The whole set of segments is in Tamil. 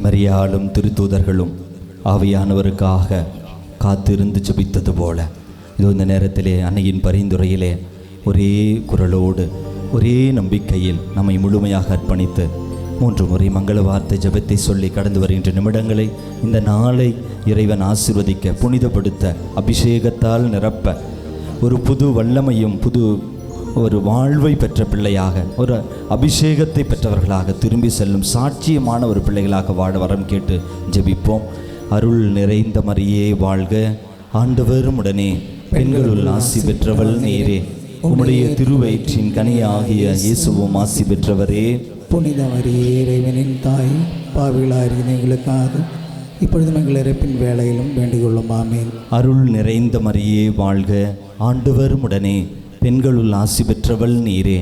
மரியாளும் திருத்தூதர்களும் ஆவியானவருக்காக காத்திருந்து ஜெபித்தது போல இதோ இந்த நேரத்திலே அன்னையின் பரிந்துரையிலே ஒரே குரலோடு ஒரே நம்பிக்கையில் நம்மை முழுமையாக அர்ப்பணித்து 3 முறை மங்கள வார்த்தை ஜெபத்தை சொல்லி கடந்து வருகின்ற நிமிடங்களை, இந்த நாளை இறைவன் ஆசீர்வதிக்க, புனிதப்படுத்த, அபிஷேகத்தால் நிரப்ப, ஒரு புது வல்லமையும் புது ஒரு வாழ்வை பெற்ற பிள்ளையாக, ஒரு அபிஷேகத்தை பெற்றவர்களாக திரும்பி செல்லும் சாட்சியமான ஒரு பிள்ளைகளாக வாழ வரம் கேட்டு ஜெபிப்போம். அருள் நிறைந்த மரியே வாழ்க, ஆண்டவரும் உடனே, பெண்களுள் ஆசி பெற்றவள் நீரே, உம்முடைய திருவயிற்றின் கனியாகிய இயேசுவும் ஆசி பெற்றவரே. புனித மரியே, இறைவனின் தாய், பாவிகளாகிய எங்களுக்காக இப்பொழுதும் எங்கள் இறப்பின் வேளையிலும் வேண்டிக் கொள்ளும். ஆமேன். அருள் நிறைந்த மரியே வாழ்க, ஆண்டவரும் உடனே, பெண்களுள் ஆசி பெற்றவள் நீரே,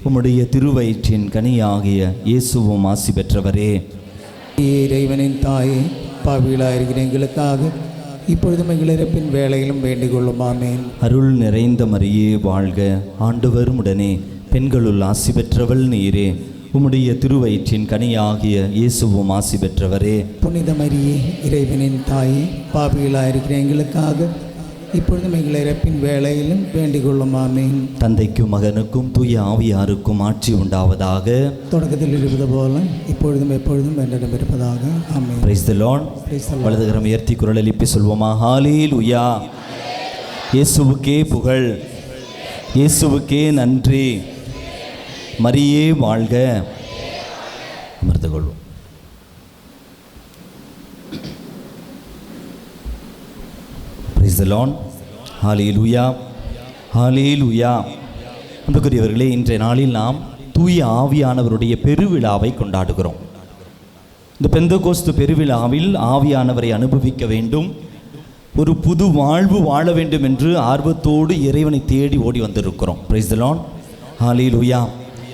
உம்முடைய திருவயிற்றின் கனியாகிய இயேசுவும் ஆசி பெற்றவரே. இறைவனின் தாயே, பாவிகளாகிய எங்களுக்காக இப்பொழுதும் எங்கள் இறப்பின் வேளையிலும் வேண்டிக் கொள்ளும். ஆமேன். அருள் நிறைந்த மரியே வாழ்க, ஆண்டவரும் உடனே, பெண்களுள் ஆசி பெற்றவள் நீரே, உம்முடைய திருவயிற்றின் கனியாகிய இயேசுவும் ஆசி பெற்றவரே. புனித மரியே, இறைவனின் தாயே, பாவிகளாகிய எங்களுக்காக இப்பொழுதும் எங்கள் இறப்பின் வேளையிலும் வேண்டிக் கொள்ளும். ஆமேன். தந்தைக்கும் மகனுக்கும் தூய ஆவியாருக்கும் ஆட்சி உண்டாவதாக. தொடக்கத்தில் இருப்பது போல இப்பொழுதும் எப்பொழுதும் என்னிடம் இருப்பதாக. ஆமேன். Price the Lord. வலதுகரம் உயர்த்தி குரல் எழுப்பி சொல்வோமா? ஹல்லேலூயா. இயேசுவுக்கே புகழ், இயேசுவுக்கே நன்றி. மரியே வாழ்க. அமர்ந்து கொள்வோம். Praise the Lord. Hallelujah, hallelujah. அன்புக்குரியவர்களே, இன்றைய நாளில் நாம் தூய ஆவியானவருடைய பெருவிழாவை கொண்டாடுகிறோம். இந்த பெந்தகோஸ்து பெருவிழாவில் ஆவியானவரை அனுபவிக்க வேண்டும், ஒரு புது வாழ்வு வாழ வேண்டும் என்று ஆர்வத்தோடு இறைவனை தேடி ஓடி வந்திருக்கிறோம். Praise the Lord. ஹல்லேலூயா.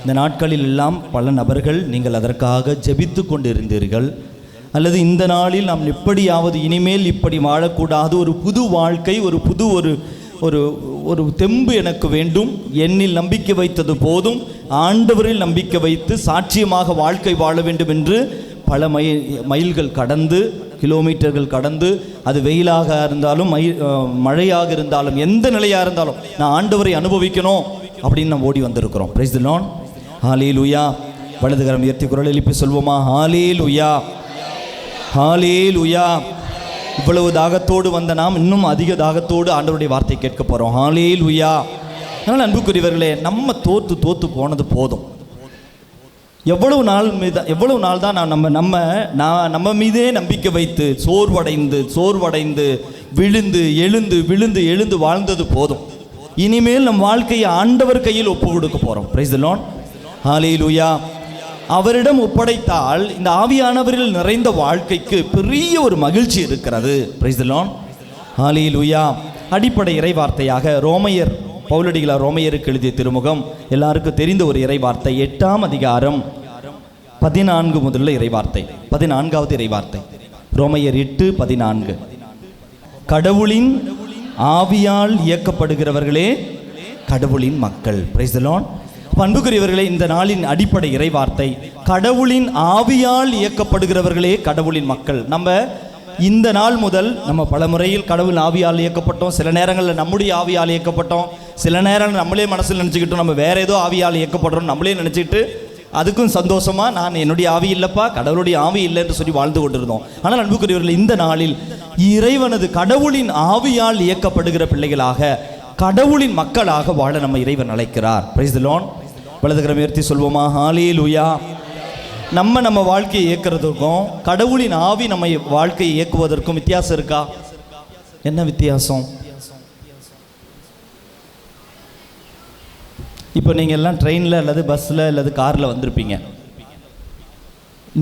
இந்த நாட்களில் எல்லாம் பல நபர்கள் நீங்கள் அதற்காக ஜெபித்து கொண்டு இருந்தீர்கள், அல்லது இந்த நாளில் நாம் எப்படியாவது இனிமேல் இப்படி வாழக்கூடாது, ஒரு புது வாழ்க்கை, ஒரு புது ஒரு தெம்பு எனக்கு வேண்டும், என்னில் நம்பிக்கை வைத்தது போதும், ஆண்டவரில் நம்பிக்கை வைத்து சாட்சியமாக வாழ்க்கை வாழ வேண்டும் என்று பல மைல்கள் கடந்து, கிலோமீட்டர்கள் கடந்து, அது வெயிலாக இருந்தாலும் மழையாக இருந்தாலும் எந்த நிலையாக இருந்தாலும் நான் ஆண்டவரை அனுபவிக்கணும் அப்படின்னு நம்ம ஓடி வந்திருக்கிறோம். Praise the Lord. ஹல்லேலூயா. வலதுகரம் உயர்த்தி குரல் எழுப்பி சொல்வோமா? ஹல்லேலூயா, ஹல்லேலூயா. இவ்வளவு தாகத்தோடு வந்த நாம் இன்னும் அதிக தாகத்தோடு ஆண்டவருடைய வார்த்தை கேட்க போகிறோம். ஹல்லேலூயா. அதனால் அன்புக்குரியவர்களே, நம்ம தோற்று போனது போதும். எவ்வளவு நாள் தான் நம்ம மீதே நம்பிக்கை வைத்து சோர்வடைந்து விழுந்து வாழ்ந்தது போதும். இனிமேல் நம் வாழ்க்கையை ஆண்டவர் கையில் ஒப்பு கொடுக்க போகிறோம். Praise the Lord. ஹல்லேலூயா. அவரிடம் ஒப்படைத்தால் இந்த ஆவியானவரில் நிறைந்த வாழ்க்கைக்கு பெரிய ஒரு மகிழ்ச்சி இருக்கிறது. Praise the Lord. ஹல்லேலூயா. அடிப்படை இறைவார்த்தையாக ரோமையர், பவுலடிகளார் ரோமையருக்கு எழுதிய திருமுகம், எல்லாருக்கும் தெரிந்த ஒரு இறைவார்த்தை, 8ஆம் அதிகாரம் 14 முதல்ல இறைவார்த்தை, 14வது இறைவார்த்தை, ரோமையர் 8:14. கடவுளின் ஆவியால் இயக்கப்படுகிறவர்களே கடவுளின் மக்கள். Praise the Lord. அன்புக்குரியவர்களே, இந்த நாளின் அடிப்படை இறைவார்த்தை, கடவுளின் ஆவியால் இயக்கப்படுகிறவர்களே கடவுளின் மக்கள். நம்ம இந்த நாள் முதல் நம்ம பல முறையில் கடவுள் ஆவியால் இயக்கப்பட்டோம், சில நேரங்களில் நம்முடைய ஆவியால் இயக்கப்பட்டோம், சில நேரங்கள் நம்மளே மனசில் நினச்சிக்கிட்டோம் நம்ம வேற ஏதோ ஆவியால் இயக்கப்படுறோம் நம்மளே நினச்சிக்கிட்டு அதுக்கும் சந்தோஷமாக நான் என்னுடைய ஆவி இல்லைப்பா, கடவுளுடைய ஆவி இல்லை என்று சொல்லி வாழ்ந்து கொண்டிருந்தோம். ஆனால் அன்புக்குரியவர்கள், இந்த நாளில் இறைவனது கடவுளின் ஆவியால் இயக்கப்படுகிற பிள்ளைகளாக, கடவுளின் மக்களாக வாழ நம்ம இறைவன் அழைக்கிறார். Price the Lord. வலதுகரம் உயர்த்தி சொல்வோமா? ஹல்லேலூயா. நம்ம வாழ்க்கையை இயக்கிறதுக்கும் கடவுளின் ஆவி நம்ம வாழ்க்கையை இயக்குவதற்கும் வித்தியாசம் இருக்கா? என்ன வித்தியாசம்? இப்போ நீங்கள் எல்லாம் ட்ரெயினில் அல்லது பஸ்ஸில் அல்லது காரில் வந்திருப்பீங்க.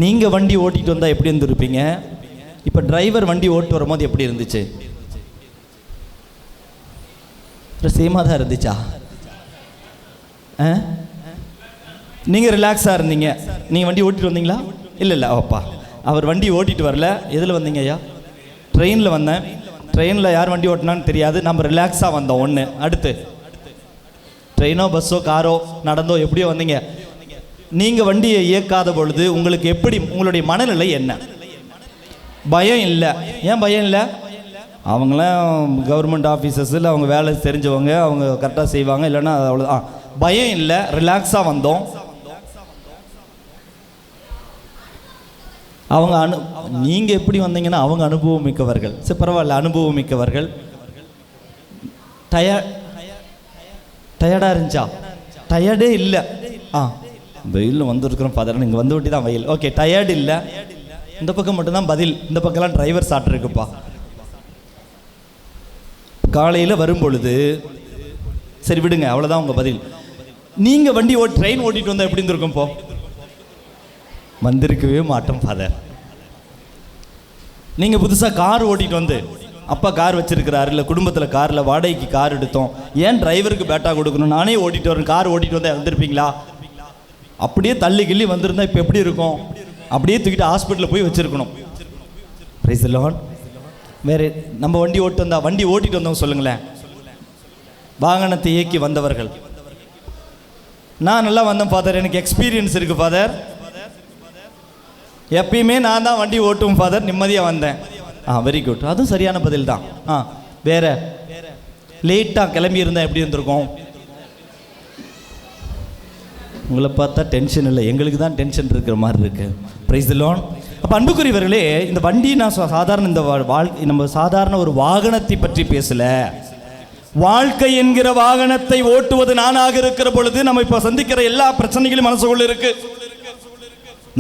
நீங்கள் வண்டி ஓட்டிகிட்டு வந்தால் எப்படி இருந்திருப்பீங்க? இப்போ டிரைவர் வண்டி ஓட்டு வரும்போது எப்படி இருந்துச்சு? சேமாக தான் இருந்துச்சா? நீங்கள் ரிலாக்ஸாக இருந்தீங்க. நீங்கள் வண்டி ஓட்டிட்டு வந்தீங்களா? இல்லை அப்பா, அவர் வண்டி ஓட்டிட்டு வரல. எதில் வந்தீங்க ஐயா? ட்ரெயினில் வந்தேன். ட்ரெயினில் யார் வண்டி ஓட்டினான்னு தெரியாது, நம்ம ரிலாக்ஸாக வந்தோம். ஒன்று. அடுத்து ட்ரெயினோ பஸ்ஸோ காரோ நடந்தோ எப்படியோ வந்தீங்க. நீங்கள் வண்டியை இயக்காத பொழுது உங்களுக்கு எப்படி, உங்களுடைய மனநிலை என்ன? பயம் இல்லை. ஏன் பயம் இல்லை? அவங்களாம் கவர்மெண்ட் ஆஃபீஸர்ஸில் அவங்க வேலை தெரிஞ்சவங்க, அவங்க கரெக்டாக செய்வாங்க. இல்லைன்னா அவ்வளோதான். பயம் இல்லை, ரிலாக்ஸாக வந்தோம். அவங்க நீங்கள் எப்படி வந்தீங்கன்னா அவங்க அனுபவம் மிக்கவர்கள். சரி பரவாயில்ல, அனுபவம் மிக்கவர்கள். டயர்டாக இருந்துச்சா? டயர்டே இல்லை. வெயிலில் வந்துருக்குறோம் ஃபாதர், இங்கே வந்து விட்டு தான் வெயில். ஓகே, டயர்டு இல்லை. இந்த பக்கம் மட்டும்தான் பதில். இந்த பக்கம்லாம் டிரைவர் சாப்பிட்ருக்குப்பா. காலையில் வரும் பொழுது சரி விடுங்க, அவ்வளோதான் உங்கள் பதில். நீங்கள் வண்டி ட்ரெயின் ஓட்டிகிட்டு வந்தால் எப்படி இருந்திருக்கும்? வந்திருக்கவே மாட்டோம் ஃபாதர். நீங்கள் புதுசாக கார் ஓட்டிகிட்டு வந்து, அப்பா கார் வச்சிருக்கிறாரு, இல்லை குடும்பத்தில் காரில் வாடகைக்கு கார் எடுத்தோம், ஏன் டிரைவருக்கு பேட்டா கொடுக்கணும், நானே ஓட்டிகிட்டு வரேன், கார் ஓட்டிகிட்டு வந்தால் வந்திருப்பீங்களா? அப்படியே தள்ளி கிள்ளி வந்திருந்தா இப்போ எப்படி இருக்கும்? அப்படியே தூக்கிட்டு ஹாஸ்பிட்டலில் போய் வச்சுருக்கணும். Price the Lord. வேறு நம்ம வண்டி ஓட்டிட்டு வந்தவங்க சொல்லுங்களேன். வாகனத்தை இயக்கி வந்தவர்கள். நான் நல்லா வந்தேன் ஃபாதர், எனக்கு எக்ஸ்பீரியன்ஸ் இருக்குது ஃபாதர், எப்பயுமே நான் தான் வண்டி ஓட்டுவேன் ஃபாதர், நிம்மதியாக வந்தேன். வெரி குட், அதுவும் சரியான பதில் தான். வேற லேட்டாக கிளம்பி இருந்தால் எப்படி இருந்திருக்கும்? உங்களை பார்த்தா டென்ஷன் இல்லை, எங்களுக்கு தான் டென்ஷன் இருக்கிற மாதிரி இருக்கு. Price the Lord. அப்போ அன்புக்குரியவர்களே, இந்த வண்டி நான் சாதாரண இந்த நம்ம சாதாரண ஒரு வாகனத்தை பற்றி பேசல. வாழ்க்கை என்கிற வாகனத்தை ஓட்டுவது நானாக இருக்கிற பொழுது நம்ம இப்போ சந்திக்கிற எல்லா பிரச்சனைகளும் மனசுக்குள்ள இருக்கு.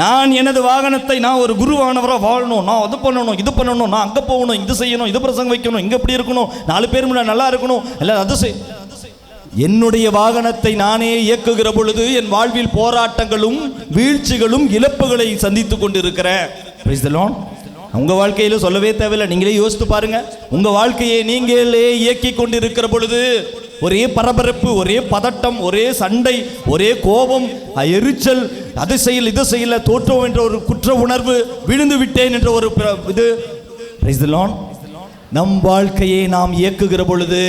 நான் எனது வாகனத்தை, நான் ஒரு குருவானவராக வாழணும், நான் அது பண்ணணும், இது பண்ணணும், நான் அங்கே போகணும், இது செய்யணும், இது பிரசங்கம் வைக்கணும், இங்கே இப்படி இருக்கணும், 4 பேர் முன்னாடி நல்லா இருக்கணும், எல்லாம் அது என்னுடைய வாகனத்தை நானே இயக்குகிற பொழுது என் வாழ்வில் போராட்டங்களும் வீழ்ச்சிகளும் இழப்புகளை சந்தித்து கொண்டு இருக்கிறேன். Price the Lord. உங்கள் வாழ்க்கையில சொல்லவே தேவையில்லை, நீங்களே யோசித்து பாருங்க. உங்கள் வாழ்க்கையை நீங்களே இயக்கி கொண்டு இருக்கிற பொழுது ஒரே பரபரப்பு, ஒரே பதட்டம், ஒரே சண்டை, ஒரே கோபம், எரிச்சல், அதை செய்யல இதை செய்யல, தோற்றோம் என்ற ஒரு குற்ற உணர்வு, விழுந்து விட்டேன் என்ற ஒரு இது. Price the Lord. நம் வாழ்க்கையை நாம் இயக்குகிற பொழுது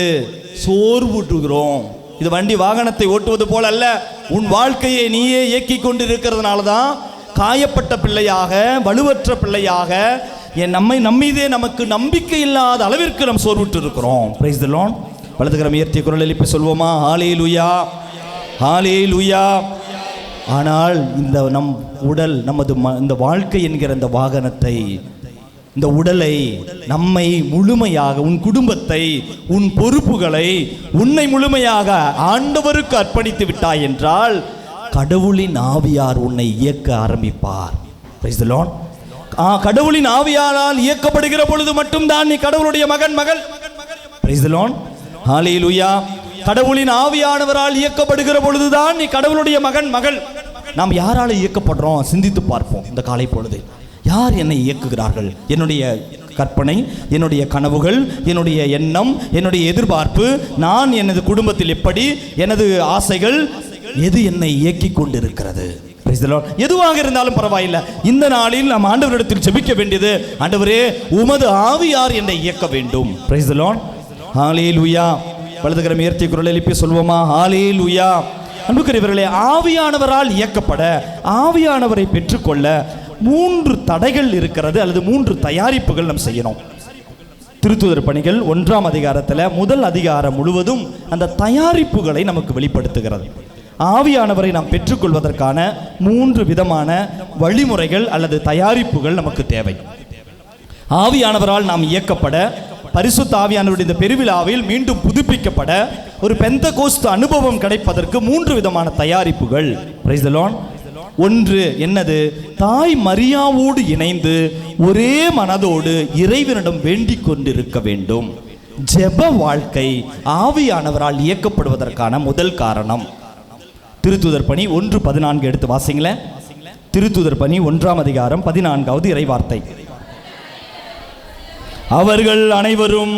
சோர்வுற்றுகிறோம். இது வண்டி வாகனத்தை ஓட்டுவது போல அல்ல. உன் வாழ்க்கையை நீயே இயக்கி கொண்டு இருக்கிறதுனால தான் காயப்பட்ட பிள்ளையாக, வலுவற்ற பிள்ளையாக, நம்மீதே நமக்கு நம்பிக்கை இல்லாத அளவிற்கு நாம் சோர்வுற்று இருக்கிறோம். Price the Lord. வலதுகரம் உயர்த்திய குரல் எழுப்பி சொல்வோமா? ஹல்லேலூயா, ஹல்லேலூயா. ஆனால் இந்த நம் உடல், நமது இந்த வாழ்க்கை என்கிற இந்த வாகனத்தை, இந்த உடலை, நம்மை முழுமையாக, உன் குடும்பத்தை, உன் பொறுப்புகளை, உன்னை முழுமையாக ஆண்டவருக்கு அர்ப்பணித்து விட்டாய் என்றால் கடவுளின் ஆவியார் உன்னை இயக்க ஆரம்பிப்பார். Praise the Lord. கடவுளின் ஆவியாரால் இயக்கப்படுகிற பொழுது மட்டும்தான் நீ கடவுளுடைய மகன், மகள். Praise the Lord. ஹல்லேலூயா. கடவுளின் ஆவியானவரால் இயக்கப்படுகிற பொழுதுதான் நீ கடவுளுடைய மகன், மகள். நாம் யாரால இயக்கப்படுறோம் சிந்தித்து பார்ப்போம். இந்த காலை பொழுது யார் என்னை இயக்குகிறார்கள்? என்னுடைய கற்பனை, என்னுடைய கனவுகள், என்னுடைய எண்ணம், என்னுடைய எதிர்பார்ப்பு, நான் எனது குடும்பத்தில் எப்படி, எனது ஆசைகள், எது என்னை இயக்கி கொண்டிருக்கிறது? எதுவாக இருந்தாலும் பரவாயில்லை. இந்த நாளில் நாம் ஆண்டவரிடத்தில் ஜெபிக்க வேண்டியது, ஆண்டவரே உமது ஆவியார் என்னை இயக்க வேண்டும். Praise the Lord. ஹல்லேலூயா. வலதுகரம் உயர்த்தி குரல் எழுப்பி சொல்வோமா? ஹல்லேலூயா. அன்புக்குரியவர்களே, ஆவியானவரால் இயக்கப்பட, ஆவியானவரை பெற்றுக்கொள்ள 3 தடைகள் இருக்கிறது, அல்லது 3 தயாரிப்புகள் நாம் செய்யணும். திருத்தூதர் பணிகள் 1ஆம் அதிகாரத்தில் முதல் அதிகாரம் முழுவதும் அந்த தயாரிப்புகளை நமக்கு வெளிப்படுத்துகிறது. ஆவியானவரை நாம் பெற்றுக்கொள்வதற்கான 3 விதமான வழிமுறைகள் அல்லது தயாரிப்புகள் நமக்கு தேவை. ஆவியானவரால் நாம் இயக்கப்பட, பரிசுத்த ஆவியானவருடைய இந்த பெருவிழாவில் மீண்டும் புதுப்பிக்கப்பட, ஒரு பெந்தகோஸ்து அனுபவம் கிடைப்பதற்கு 3 விதமான தயாரிப்புகள். Price the Lord. ஒன்று என்னது? தாய் மரியாவோடு இணைந்து ஒரே மனதோடு இறைவனிடம் வேண்டிக் கொண்டிருக்க வேண்டும். ஜெப வாழ்க்கை ஆவியானவரால் இயக்கப்படுவதற்கான முதல் காரணம். திருத்தூதர் பணி 1:14 எடுத்து வாசிங்களேன். திருத்தூதர் பணி 1ஆம் அதிகாரம் 14வது இறைவார்த்தை. அவர்கள் அனைவரும்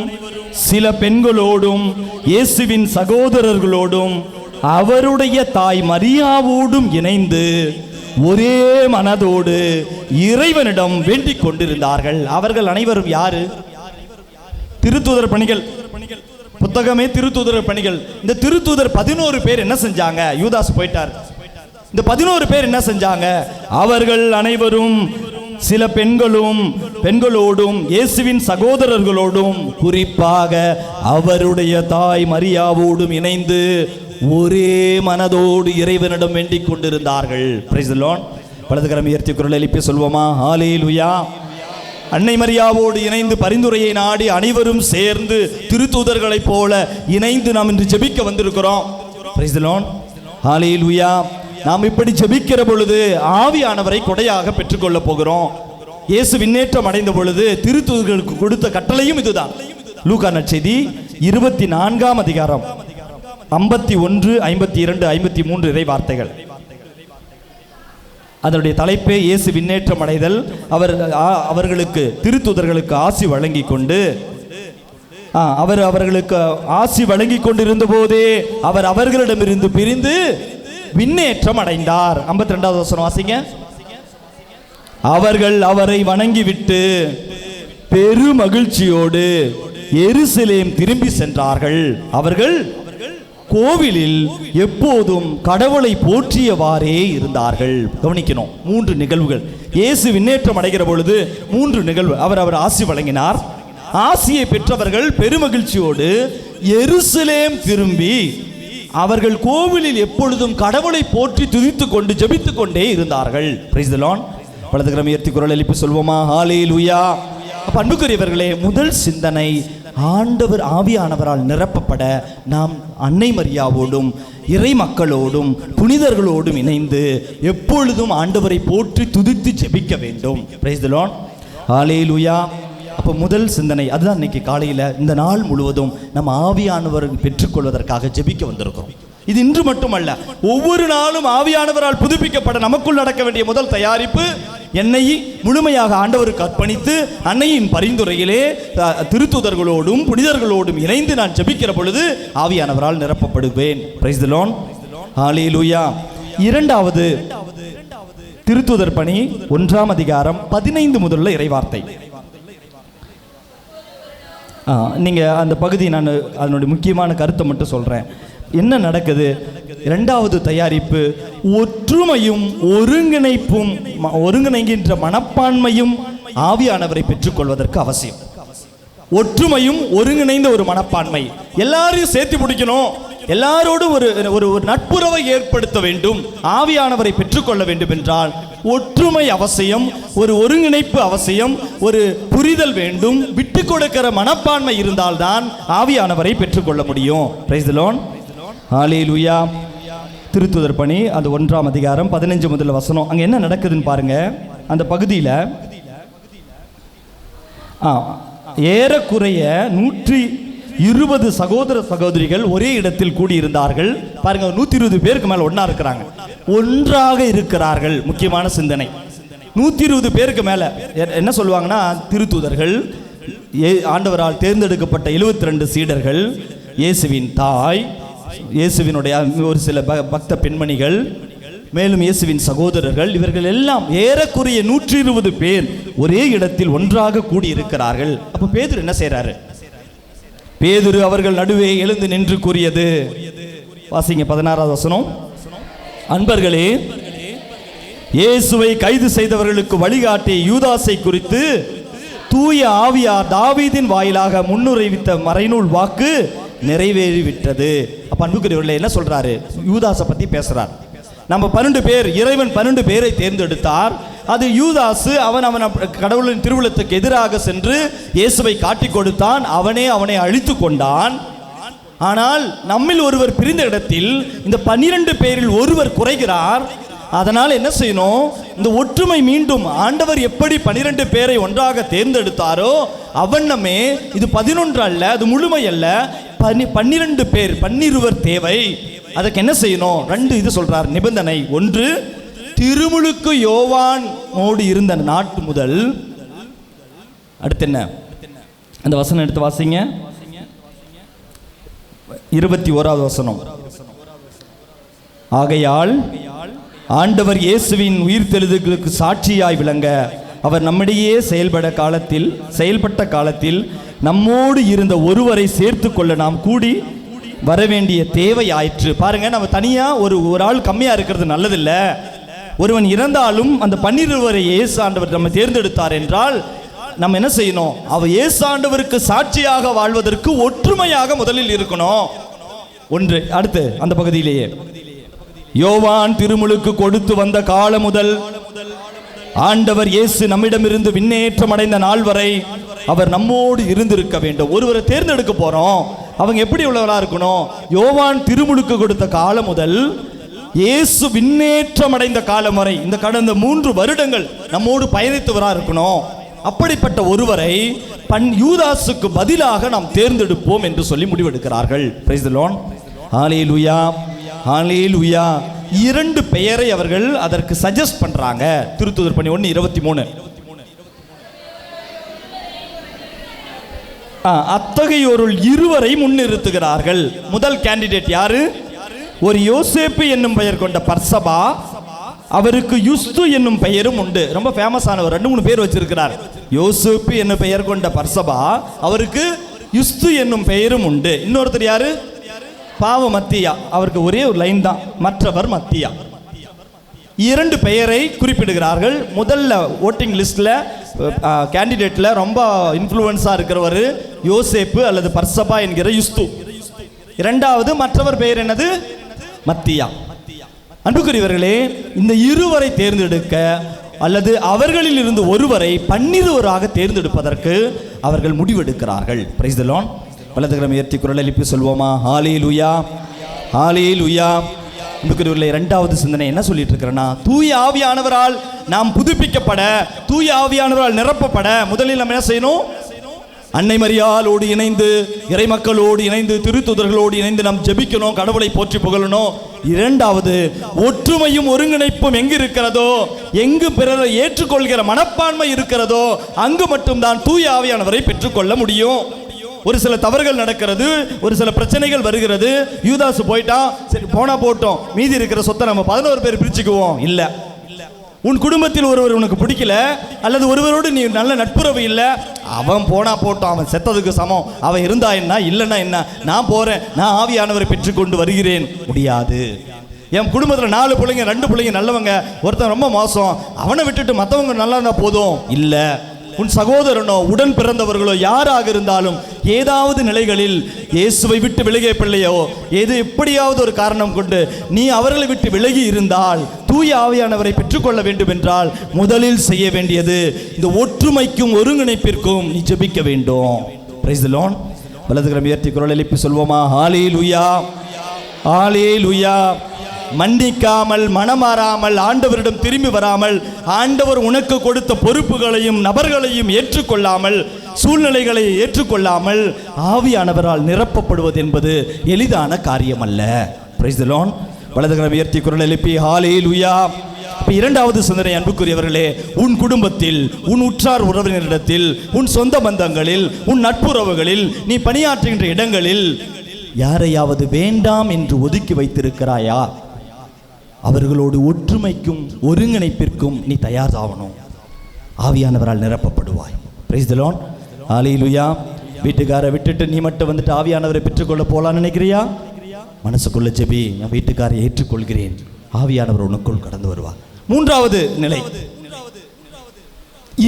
சில பெண்களோடும் இயேசுவின் சகோதரர்களோடும் அவருடைய தாய் மரியாவோடும் இணைந்து ஒரே மனதோடு இறைவனிடம் வேண்டிக் கொண்டிருந்தார்கள். அவர்கள் அனைவரும் யாரு? திருத்தூதர் பணிகள் புத்தகமே திருத்தூதர் பணிகள். இந்த திருத்தூதர் 11 பேர் என்ன செஞ்சாங்க? யூதாஸ் போயிட்டார். இந்த 11 பேர் என்ன செஞ்சாங்க? அவர்கள் அனைவரும் சில பெண்களோடும் இயேசுவின் சகோதரர்களோடும் குறிப்பாக அவருடைய தாய் மரியாவோடும் இணைந்து ஒரே மனதோடு இறைவனிடம் வேண்டிக் கொண்டிருந்தார்கள். Price the Lord. வலதுகரம் உயர்த்தி குரல் எழுப்பி சொல்வோமா? ஹல்லேலூயா. அன்னை மரியாவோடு இணைந்து பரிந்துரையை நாடி அனைவரும் சேர்ந்து திருத்தூதர்களைப் போல இணைந்து நாம் இன்று ஜெபிக்க வந்திருக்கிறோம். Praise the Lord. ஹல்லேலூயா. நாம் இப்படி ஜெபிக்கிற பொழுது ஆவியானவரை கொடையாக பெற்றுக்கொள்ள போகிறோம். இயேசு விண்ணேற்றம் அடைந்த பொழுது திருத்தூதர்களுக்கு கொடுத்த கட்டளையும் இதுதான். லூக்கா நற்செய்தி 24ஆம் அதிகாரம் 51, 52, 53 இறை வார்த்தைகள். அதனுடைய தலைப்பே இயேசு விண்ணேற்றம் அடைதல். அவர்களுக்கு திருத்தூதர்களுக்கு ஆசி வழங்கி கொண்டு அவர்களுக்கு ஆசி வழங்கி கொண்டிருந்த போதே அவர் அவர்களிடமிருந்து பிரிந்து விண்ணேற்றம் அடைந்தார். 52வது வசனம் வாசிங்க. அவர்கள் அவரை வணங்கிவிட்டு பெரு மகிழ்ச்சியோடு எருசலேம் திரும்பி சென்றார்கள். அவர்கள் கோவிலில் எப்போதும் கடவுளை போற்றியவாறே இருந்தார்கள். கவனிக்கணும், 3 நிகழ்வுகள். இயேசு விண்ணேற்றம் அடைகிற பொழுது 3 நிகழ்வு. அவர் ஆசி வழங்கினார். ஆசியை பெற்றவர்கள் பெருமகிழ்ச்சியோடு எருசலேம் திரும்பி அவர்கள் கோவிலில் எப்பொழுதும் கடவுளை போற்றி துதித்துக் கொண்டு ஜெபித்துக் கொண்டே இருந்தார்கள். Price the Lord. வலதுகரம் உயர்த்தி குரல் எழுப்பி சொல்வோமா? ஹல்லேலூயா. அன்புக்குரியவர்களே, முதல் சிந்தனை, ஆண்டவர் ஆவியானவரால் நிரப்பப்பட நாம் அன்னை மரியாவோடும் இறை மக்களோடும் புனிதர்களோடும் இணைந்து எப்பொழுதும் ஆண்டவரை போற்றி துதித்து ஜெபிக்க வேண்டும். Praise the Lord. ஹல்லேலூயா. அப்போ முதல் சிந்தனை அதுதான். இன்னைக்கு காலையில் இந்த நாள் முழுவதும் நம்ம ஆவியானவர் பெற்றுக்கொள்வதற்காக ஜெபிக்க வந்திருக்கிறோம். இது இன்று மட்டுமல்ல, ஒவ்வொரு நாளும் ஆவியானவரால் புதுப்பிக்கப்பட நமக்குள் நடக்க வேண்டிய முதல் தயாரிப்பு, என்னை முழுமையாக ஆண்டவருக்கு அர்ப்பணித்து அன்னையின் பரிந்துரையிலே திருத்தூதர்களோடும் புனிதர்களோடும் இணைந்து நான் ஜெபிக்கிற பொழுது ஆவியானவரால் நிரப்பப்படுவேன். Price the Lord. ஹல்லேலூயா. இரண்டாவது திருத்தூதர் பணி 1ஆம் அதிகாரம் 15 முதல் இறைவார்த்தை. நீங்கள் அந்த பகுதி, நான் அதனுடைய முக்கியமான கருத்தை மட்டும் சொல்கிறேன். என்ன நடக்குது? இரண்டாவது தயாரிப்பு, ஒற்றுமையும் ஒருங்கிணைகின்ற மனப்பான்மையும் ஆவியானவரை பெற்றுக்கொள்வதற்கு அவசியம். ஒற்றுமையும் ஒருங்கிணைந்த ஒரு மனப்பான்மை. எல்லாரையும் சேர்த்து முடிக்கணும், எல்லாரோடும் ஒரு நட்புறவை ஏற்படுத்த வேண்டும். ஆவியானவரை பெற்றுக்கொள்ள வேண்டும் என்றால் ஒற்றுமை அவசியம், ஒரு ஒருங்கிணைப்பு அவசியம், ஒரு புரிதல் வேண்டும், விட்டு கொடுக்கிற மனப்பான்மை இருந்தால்தான் ஆவியானவரை பெற்றுக்கொள்ள முடியும். Praise the Lord. ஹல்லேலூயா. திருத்தூதர் பணி அது 1ஆம் அதிகாரம் 15 முதல் வசனம். அங்கே என்ன நடக்குதுன்னு பாருங்க. அந்த பகுதியில் ஏறக்குறைய 120 சகோதர சகோதரிகள் ஒரே இடத்தில் கூடியிருந்தார்கள். பாருங்க, 120 பேருக்கு மேல ஒன்றாக இருக்கிறார்கள். முக்கியமான சிந்தனை. 120 பேருக்கு மேல என்ன சொல்லுவாங்கன்னா, திருத்தூதர்கள், ஆண்டவரால் தேர்ந்தெடுக்கப்பட்ட 72 சீடர்கள், இயேசுவின் தாய், இயேசுவினுடைய ஒரு சில பக்த பெண்மணிகள், மேலும் இயேசுவின் சகோதரர்கள், இவர்கள் எல்லாம் ஏறக்குறைய 120 பேர் ஒரே இடத்தில் ஒன்றாக கூடியிருக்கிறார்கள். அப்ப பேதுரு என்ன செய்யறாரு? பேதுரு அவர்கள் நடுவே எழுந்து நின்று கூறியது, வாசிங்க 16வது வசனம். அன்பர்களே, இயேசுவை கைது செய்தவர்களுக்கு வழிகாட்டிய யூதாசை குறித்து தூய ஆவியார் தாவீதின் வாயிலாக முன்னுரைவித்த மறைநூல் வாக்கு நிறைவேறிவிட்டது. அப்ப அன்புக்குரியவர்களே, என்ன சொல்றாரு? யூதாசை பத்தி பேசுறார். நம்ம 12 பேர், இறைவன் 12 பேரை தேர்ந்தெடுத்தார். அது யூதாசு, அவன் கடவுளின் திருவுளத்துக்கு எதிராக சென்று இயேசுவை காட்டி கொடுத்தான். அவனை அழித்து கொண்டான். ஆனால் நம்மில் ஒருவர் பிரிந்த இடத்தில் இந்த 12 பேரில் ஒருவர் குறைகிறார். அதனால் என்ன செய்யணும்? இந்த ஒற்றுமை மீண்டும் ஆண்டவர் எப்படி 12 பேரை ஒன்றாக தேர்ந்தெடுத்தாரோ அவண்ணமே இது 11 அல்ல, அது முழுமை அல்ல, 12 பேர், 12 தேவை. அதுக்கு என்ன செய்யணும்? 2 இது சொல்றார் நிபந்தனை. 1, திருமுழுக்கு யோவான் மோடு இருந்த நாட்டு முதல். அடுத்து என்ன? அந்த வசனம் எடுத்து வாசிங்க. 21வது வசனம். ஆகையால் ஆண்டவர் இயேசுவின் உயிர்த்தெழுதலுக்கு சாட்சியாய் விளங்க அவர் நம்மிடையே செயல்பட்ட காலத்தில் நம்மோடு இருந்த ஒருவரை சேர்த்து கொள்ள நாம் கூடி வரவேண்டிய தேவை ஆயிற்று. பாருங்க, நம்ம தனியா ஒரு ஆள் கம்மியா இருக்கிறது நல்லதில்ல. ஒருவன் இறந்தாலும் அந்த 12 இயேசு ஆண்டவர் நம்ம தேர்ந்தெடுத்தார் என்றால் நம்ம என்ன செய்யணும்? அவர் இயேசு ஆண்டவருக்கு சாட்சியாக வாழ்வதற்கு ஒற்றுமையாக முதலில் இருக்கணும். ஒன்று. அடுத்து அந்த பகுதியிலேயே யோவான் திருமுழுக்கு கொடுத்து வந்த காலம் முதல் ஆண்டவர் இயேசு நம்மிடமிருந்து விண்ணேற்றம் அடைந்த நாள் வரை அவர் நம்மோடு இருந்திருக்க வேண்டும். ஒருவரை தேர்ந்தெடுக்க போறோம், அவங்க எப்படி உள்ளவராக இருக்கணும்? யோவான் திருமுழுக்கு கொடுத்த காலம் முதல் இயேசு விண்ணேற்றம் அடைந்த காலம் வரை இந்த கடந்த 3 வருடங்கள் நம்மோடு பயணித்தவராக இருக்கணும். அப்படிப்பட்ட ஒருவரை யூதாசுக்கு பதிலாக நாம் தேர்ந்தெடுப்போம் என்று சொல்லி முடிவெடுக்கிறார்கள். Price the Lord. ஹல்லேலூயா, ஹல்லேலூயா. 2 பெயரை அவர்கள் அதற்கு சஜஸ்ட் பண்றாங்க. திருத்துதர் பணி 1:23. அத்தகையோருள் 2 முன்னிறுத்துகிறார்கள். முதல் கேண்டிடேட் யாரு? ஒரு யோசேப்பு என்னும் பெயர் கொண்ட பர்சபா, அவருக்கு யுஸ்து என்னும் பெயரும் உண்டு. ரொம்ப ஃபேமஸானவர், 2-3 பேர் வச்சிருக்கிறார். யோசேப்பு என்னும் பெயர் கொண்ட பர்சபா, அவருக்கு யுஸ்து என்னும் பெயரும் உண்டு. இன்னொருத்தர் யாரு? பாவ மத்தியா, அவருக்கு ஒரே ஒரு லைன் தான், மற்றவர் மத்தியா. 2 பெயரை குறிப்பிடுகிறார்கள். முதல்ல ஓட்டிங் லிஸ்ட்ல கேண்டிடேட்ல ரொம்ப இன்ஃப்ளூயன்ஸா இருக்கிறவர் யோசேப்பு அல்லது பர்சபா என்கிற யுஸ்து. 2வது மற்றவர் பெயர் என்னது? மத்தியா. அன்புக்குரியவர்களே, இந்த 2 தேர்ந்தெடுக்க அல்லது அவர்களில் இருந்து ஒருவரை 12 தேர்ந்தெடுப்பதற்கு அவர்கள் முடிவெடுக்கிறார்கள். Price the Lord. வலதுகரம் உயர்த்தி குரல் எழுப்பி சொல்வோமா? ஹல்லேலூயா, ஹல்லேலூயா. அன்புக்குரியவர்களே, 2வது சிந்தனை என்ன சொல்லிட்டு இருக்கிறேன்னா, தூய ஆவியானவரால் நாம் புதுப்பிக்கப்பட, தூய ஆவியானவரால் நிரப்பப்பட முதலில் நம்ம என்ன செய்யணும்? அன்னை மரியாளோடு இணைந்து, இறை மக்களோடு இணைந்து, திருத்துதர்களோடு இணைந்து நாம் ஜெபிக்கணும், கடவுளை போற்றி புகழணும். 2வது, ஒற்றுமையும் ஒருங்கிணைப்பும் எங்கு இருக்கிறதோ, எங்கு பிறரை ஏற்றுக்கொள்கிற மனப்பான்மை இருக்கிறதோ அங்கு மட்டும்தான் தூய ஆவியானவரை பெற்றுக்கொள்ள முடியும். ஒரு சில தவறுகள் நடக்கிறது, ஒரு சில பிரச்சனைகள் வருகிறது. யூதாசு போயிட்டா, சரி போனா போட்டோம், மீதி இருக்கிற சொத்தை நம்ம 11 பேர் பிரிச்சுக்குவோம். இல்ல, உன் குடும்பத்தில் ஒருவர் உனக்கு பிடிக்கல அல்லது ஒருவரோடு நீ நல்ல நட்புறவு இல்லை, அவன் போனா போட்டோம், அவன் செத்ததுக்கு சமம். அவன் இருந்தா என்ன, இல்லைன்னா என்ன, நான் போறேன், நான் ஆவியானவரை பெற்றுக்கொண்டு வருகிறேன். முடியாது. என் குடும்பத்தில் 4 பிள்ளைங்க, 2 பிள்ளைங்க நல்லவங்க, ஒருத்தன் ரொம்ப மோசம், அவனை விட்டுட்டு மற்றவங்க நல்லா இருந்தா போதும். இல்லை, உன் சகோதரனோ உடன் பிறந்தவர்களோ யாராக இருந்தாலும் ஏதாவது நிலைகளில் இயேசுவை விட்டு விலகிய பிள்ளையோ எப்படியாவது ஒரு காரணம் கொண்டு நீ அவர்களை விட்டு விலகி இருந்தால், தூய ஆவியானவரை பெற்றுக்கொள்ள வேண்டும் என்றால் முதலில் செய்ய வேண்டியது இந்த ஒற்றுமைக்கும் ஒருங்கிணைப்பிற்கும் நீ ஜெபிக்க வேண்டும். Praise the Lord. வலதுகரம் உயர்த்தி குரல் எழுப்பி சொல்வோமா? ஹல்லேலூயா, ஹல்லேலூயா. மன்னிக்காமல், மனமாறாமல், ஆண்டவரிடம் திரும்பி வராமல், ஆண்டவர் உனக்கு கொடுத்த பொறுப்புகளையும் நபர்களையும் ஏற்றுக்கொள்ளாமல், சூழ்நிலைகளை ஏற்றுக்கொள்ளாமல் ஆவியானவரால் நிரப்பப்படுவது என்பது எளிதான காரியம் அல்ல. Price the Lord. வலதுகரம் உயர்த்தி குரல் எழுப்பி ஹல்லேலூயா. 2வது சிந்தனை அன்புக்குரியவர்களே, உன் குடும்பத்தில், உன் உற்றார் உறவினரிடத்தில், உன் சொந்த பந்தங்களில், உன் நட்புறவுகளில், நீ பணியாற்றுகின்ற இடங்களில் யாரையாவது வேண்டாம் என்று ஒதுக்கி வைத்திருக்கிறாயா? அவர்களோடு ஒற்றுமைக்கும் ஒருங்கிணைப்பிற்கும் நீ தயாராகணும். ஆவியானவரால் நிரப்பப்படுவாய். Price the Lord. ஹல்லேலூயா. வீட்டுக்காரை விட்டுட்டு நீ மட்டும் வந்துட்டு ஆவியானவரை பெற்றுக்கொள்ள போலான்னு நினைக்கிறியா? மனசுக்குள்ள ஜெபி, நான் வீட்டுக்காரை ஏற்றுக்கொள்கிறேன், ஆவியானவர் உனக்குள் கடந்து வருவார். 3வது நிலை,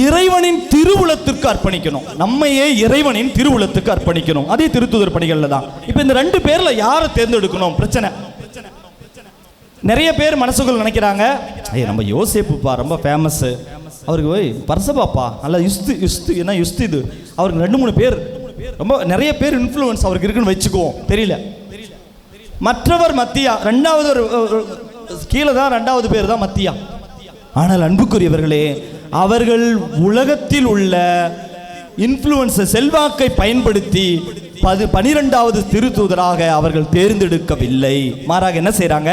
இறைவனின் திருவுளத்திற்கு அர்ப்பணிக்கணும். நம்மையே இறைவனின் திருவுளத்துக்கு அர்ப்பணிக்கணும். அதே திருத்துதர் பணிகள்ல தான். இப்போ இந்த 2 பேர்ல யாரை தேர்ந்தெடுக்கணும்? பிரச்சனை. நிறைய பேர் மனசுக்குள்ள நினைக்கிறாங்க, நம்ம யோசேப்புப்பா ரொம்ப ஃபேமஸ், அவருக்கு போய் பர்சபாப்பா நல்லா யுஸ்து என்ன யுஸ்து இது, அவருக்கு 2-3 பேர் ரொம்ப நிறைய பேர் இன்ஃப்ளூயன்ஸ் அவருக்கு இருக்குன்னு வச்சுக்குவோம். தெரியல. மற்றவர் மத்தியா, 2வது கீழே தான் 2வது பேர் தான் மத்தியா. ஆனால் அன்புக்குரியவர்களே, அவர்கள் உலகத்தில் உள்ள இன்ஃப்ளூயன்ஸ் செல்வாக்கை பயன்படுத்தி 12வது திருத்தூதராக அவர்கள் தேர்ந்தெடுக்கவில்லை. மாறாக என்ன செய்றாங்க?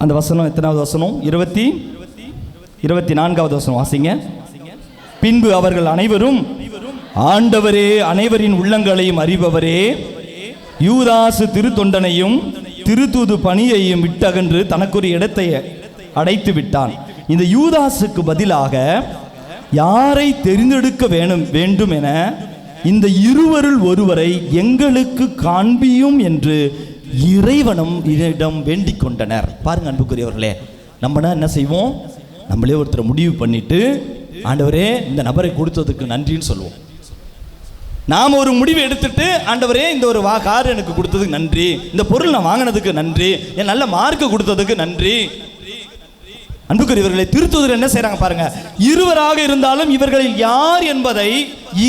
அந்த வசனம் எத்தனாவது வசனம்? 24வது வசனம் வாசிங்க. பின்பு அவர்கள் அனைவரும், ஆண்டவரே அனைவரின் உள்ளங்களையும் அறிபவரே, யூதாசு திருத்தொண்டனையும் திருத்தூது பணியையும் விட்டகன்று தனக்குரிய இடத்தை அடைத்து விட்டான். இந்த யூதாசுக்கு பதிலாக யாரை தெரிந்தெடுக்க வேண்டும் என இந்த 2 ஒருவரை எங்களுக்கு காண்பியும் என்று இறைவனும் இடம் வேண்டிக் கொண்டனர். பாருங்க அன்புக்குரியவர்களே, நம்மனா என்ன செய்வோம்? நம்மளே ஒருத்தர் முடிவு பண்ணிட்டு, ஆண்டவரே இந்த நபரை கொடுத்ததுக்கு நன்றின்னு சொல்லுவோம். நாம் ஒரு முடிவு எடுத்துட்டு, ஆண்டவரே இந்த ஒரு கார் எனக்கு கொடுத்ததுக்கு நன்றி, இந்த பொருள் நான் வாங்கினதுக்கு நன்றி, என் நல்ல மார்க்கு கொடுத்ததுக்கு நன்றி. அன்புக்குரியவர்களை, திருத்தூதர் என்ன செய்றாங்க பாருங்க. இருவராக இருந்தாலும் இவர்களில் யார் என்பதை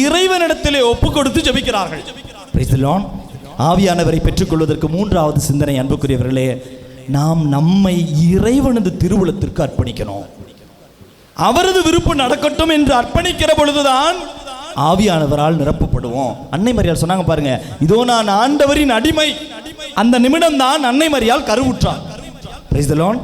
இறைவனிடத்திலே ஒப்பு கொடுத்து ஜெபிக்கிறார்கள். Price the Lord. ஆவியானவரை பெற்றுக்கொள்வதற்கு மூன்றாவது சிந்தனை அன்புக்குரியவர்களே, நாம் நம்மை இறைவனது திருவுளத்திற்கு அர்ப்பணிக்கணும். அவரது விருப்பம் நடக்கட்டும் என்று அர்ப்பணிக்கிற பொழுதுதான் ஆவியானவரால் நிரப்பப்படுவோம். அன்னை மரியாள் சொன்னாங்க பாருங்க, இதோ நான் ஆண்டவரின் அடிமை. அந்த நிமிடம் தான் அன்னை மரியாள் கருவுற்றார். Price the Lord.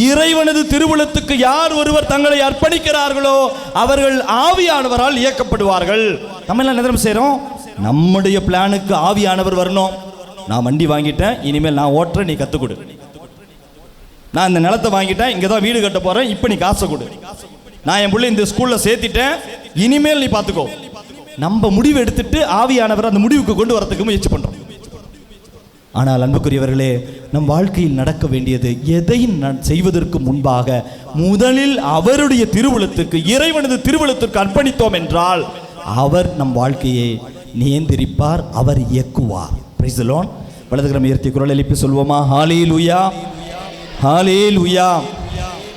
இறைவனது திருவுளத்துக்கு யார் ஒருவர் தங்களை அர்ப்பணிக்கிறார்களோ அவர்கள் ஆவியானவரால் இயக்கப்படுவார்கள். நம்ம எல்லாம் என்ன செய்றோம்? நம்முடைய பிளானுக்கு ஆவியானவர் வரணும். நான் வண்டி வாங்கிட்டேன், இனிமேல் நான் ஓட்டுறேன், நீ கற்றுக் கொடு. நான் இந்த நிலத்தை வாங்கிட்டேன், இங்கே தான் வீடு கட்ட போறேன், இப்போ நீ காசை கொடு. நான் என் பிள்ளை இந்த ஸ்கூலில் சேர்த்திட்டேன், இனிமேல் நீ பார்த்துக்கோ. நம்ம முடிவு எடுத்துட்டு ஆவியானவர் அந்த முடிவுக்கு கொண்டு வரதுக்கு முயற்சி பண்றோம். ஆனால் அன்புக்குரியவர்களே, நம் வாழ்க்கையில் நடக்க வேண்டியது எதை செய்வதற்கு முன்பாக முதலில் அவருடைய திருவுளத்துக்கு, இறைவனது திருவுளத்திற்கு அர்ப்பணித்தோம் என்றால் அவர் நம் வாழ்க்கையை நியந்திரிப்பார், அவர் இயக்குவார். Price the Lord. வலதுகரம் உயர்த்தி குரல் எழுப்பி சொல்வோமா? ஹல்லேலூயா, ஹல்லேலூயா.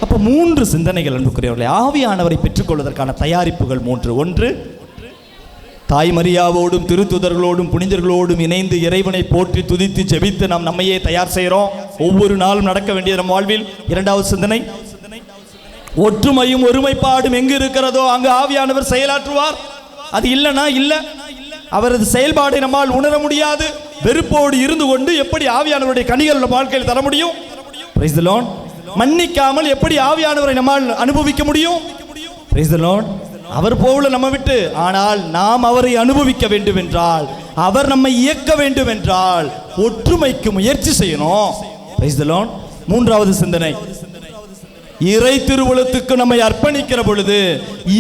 அப்போ மூன்று சிந்தனைகள் அன்புக்குரியவர்களே, ஆவியானவரை பெற்றுக்கொள்வதற்கான தயாரிப்புகள் மூன்று. ஒன்று, தாய் மரியாவோடும் திருத்துதர்களோடும் புனிதர்களோடும் இணைந்து இறைவனை போற்றி துதித்து ஜெபித்து நாம் நம்மையே தயார் செய்கிறோம். ஒவ்வொரு நாளும் நடக்க வேண்டிய நம் வாழ்வில். இரண்டாவது சிந்தனை, ஒற்றுமையும் ஒருமைப்பாடும் எங்கு இருக்கிறதோ அங்கு ஆவியானவர் செயலாற்றுவார். அது இல்லைனா இல்லை, அவரது செயல்பாடை நம்மால் உணர முடியாது. வெறுப்போடு இருந்து கொண்டு எப்படி ஆவியானவருடைய கனிகள் நம் வாழ்க்கையில் தர முடியும்? Praise the Lord. மன்னிக்காமல் எப்படி ஆவியானவரை நம்மால் அனுபவிக்க முடியும்? Praise the Lord. அவர் போல நம்ம விட்டு, ஆனால் நாம் அவரை அனுபவிக்க வேண்டும் என்றால், அவர் நம்மை இயக்க வேண்டும் என்றால் ஒற்றுமைக்கு முயற்சி செய்யணும். Price the Lord. மூன்றாவது சிந்தனை, இறை திருவுளத்துக்கு நம்மை அர்ப்பணிக்கிற பொழுது,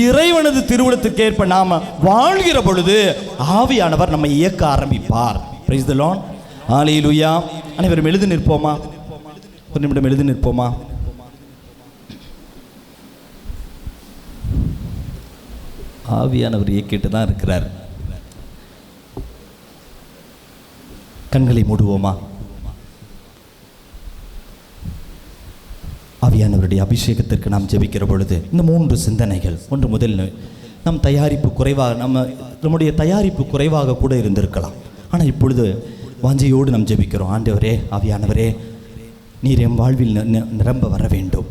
இறைவனது திருவுளத்துக்கு ஏற்ப நாம வாழ்கிற பொழுது ஆவியானவர் நம்மை இயக்க ஆரம்பிப்பார். Praise the Lord. ஹல்லேலூயா. அனைவரும் எழுதி நிற்போமா? ஒரு நிமிடம் எழுதி நிற்போமா? ஆவியானவர் இயக்கிட்டு தான் இருக்கிறார். கண்களை மூடுவோமா? ஆவியானவருடைய அபிஷேகத்திற்கு நாம் ஜெபிக்கிற பொழுது இந்த மூன்று சிந்தனைகள். ஒன்று, முதல், நம் தயாரிப்பு குறைவாக, நம்முடைய தயாரிப்பு குறைவாக கூட இருந்திருக்கலாம். ஆனால் இப்பொழுது வாஞ்சையோடு நாம் ஜெபிக்கிறோம். ஆண்டவரே, ஆவியானவரே, நீர் என் வாழ்வில் நிரம்ப வர வேண்டும்.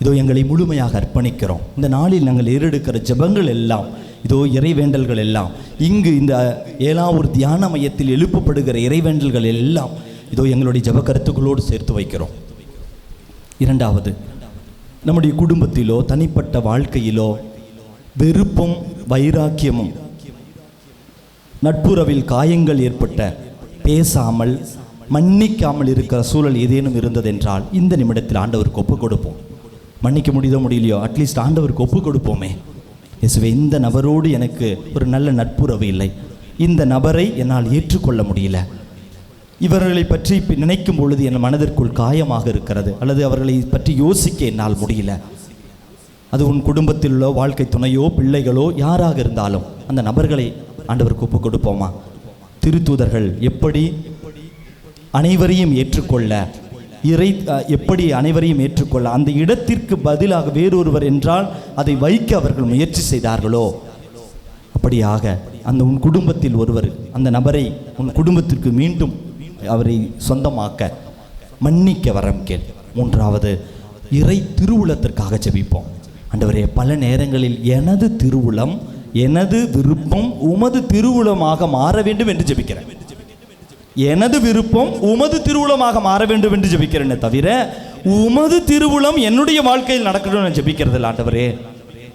இதோ எங்களை முழுமையாக அர்ப்பணிக்கிறோம். இந்த நாளில் நாங்கள் ஏறெடுக்கிற ஜெபங்கள் எல்லாம், இதோ இறைவேண்டல்கள் எல்லாம், இங்கு இந்த ஏலாவூர் தியான மையத்தில் எழுப்பப்படுகிற இறைவேண்டல்கள் எல்லாம் இதோ எங்களுடைய ஜெப கருத்துக்களோடு சேர்த்து வைக்கிறோம். இரண்டாவது, நம்முடைய குடும்பத்திலோ தனிப்பட்ட வாழ்க்கையிலோ வெறுப்பும் வைராக்கியமும், நட்புறவில் காயங்கள் ஏற்பட்ட, பேசாமல் மன்னிக்காமல் இருக்கிற சூழல் ஏதேனும் இருந்ததென்றால் இந்த நிமிடத்தில் ஆண்டவருக்கு ஒப்பு கொடுப்போம். மன்னிக்க முடியுதோ முடியலையோ, அட்லீஸ்ட் ஆண்டவருக்கு ஒப்பு கொடுப்போமே. இயேசுவே, இந்த நபரோடு எனக்கு ஒரு நல்ல நட்புறவு இல்லை, இந்த நபரை என்னால் ஏற்றுக்கொள்ள முடியல, இவர்களை பற்றி நினைக்கும் பொழுது என் மனதிற்குள் காயமாக இருக்கிறது, அல்லது அவர்களை பற்றி யோசிக்க என்னால் முடியல. அது உன் குடும்பத்தில் உள்ள வாழ்க்கை துணையோ பிள்ளைகளோ யாராக இருந்தாலும் அந்த நபர்களை ஆண்டவருக்கு ஒப்பு கொடுப்போமா? திருத்தூதர்கள் எப்படி அனைவரையும் ஏற்றுக்கொள்ள, எப்படி அனைவரையும் ஏற்றுக்கொள்ள, அந்த இடத்திற்கு பதிலாக வேறொருவர் என்றால் அதை வைக்க அவர்கள் முயற்சி செய்தார்களோ, அப்படியாக அந்த உன் குடும்பத்தில் ஒருவர், அந்த நபரை உன் குடும்பத்திற்கு மீண்டும் அவரை சொந்தமாக்க மன்னிக்க வரம் கேள். மூன்றாவது, இறை திருவுளத்திற்காக ஜெபிப்போம். ஆண்டவரே, பல நேரங்களில் எனது திருவுளம், எனது விருப்பம் உமது திருவுளமாக மாற வேண்டும் என்று ஜெபிக்கிறேன். எனது விருப்பம் உமது திருவுளமாக மாற வேண்டும் என்று ஜெபிக்கிறேனே தவிர உமது திருவுளம் என்னுடைய வாழ்க்கையில் நடக்கணும்னு நான் ஜெபிக்கிறது. ஆண்டவரே,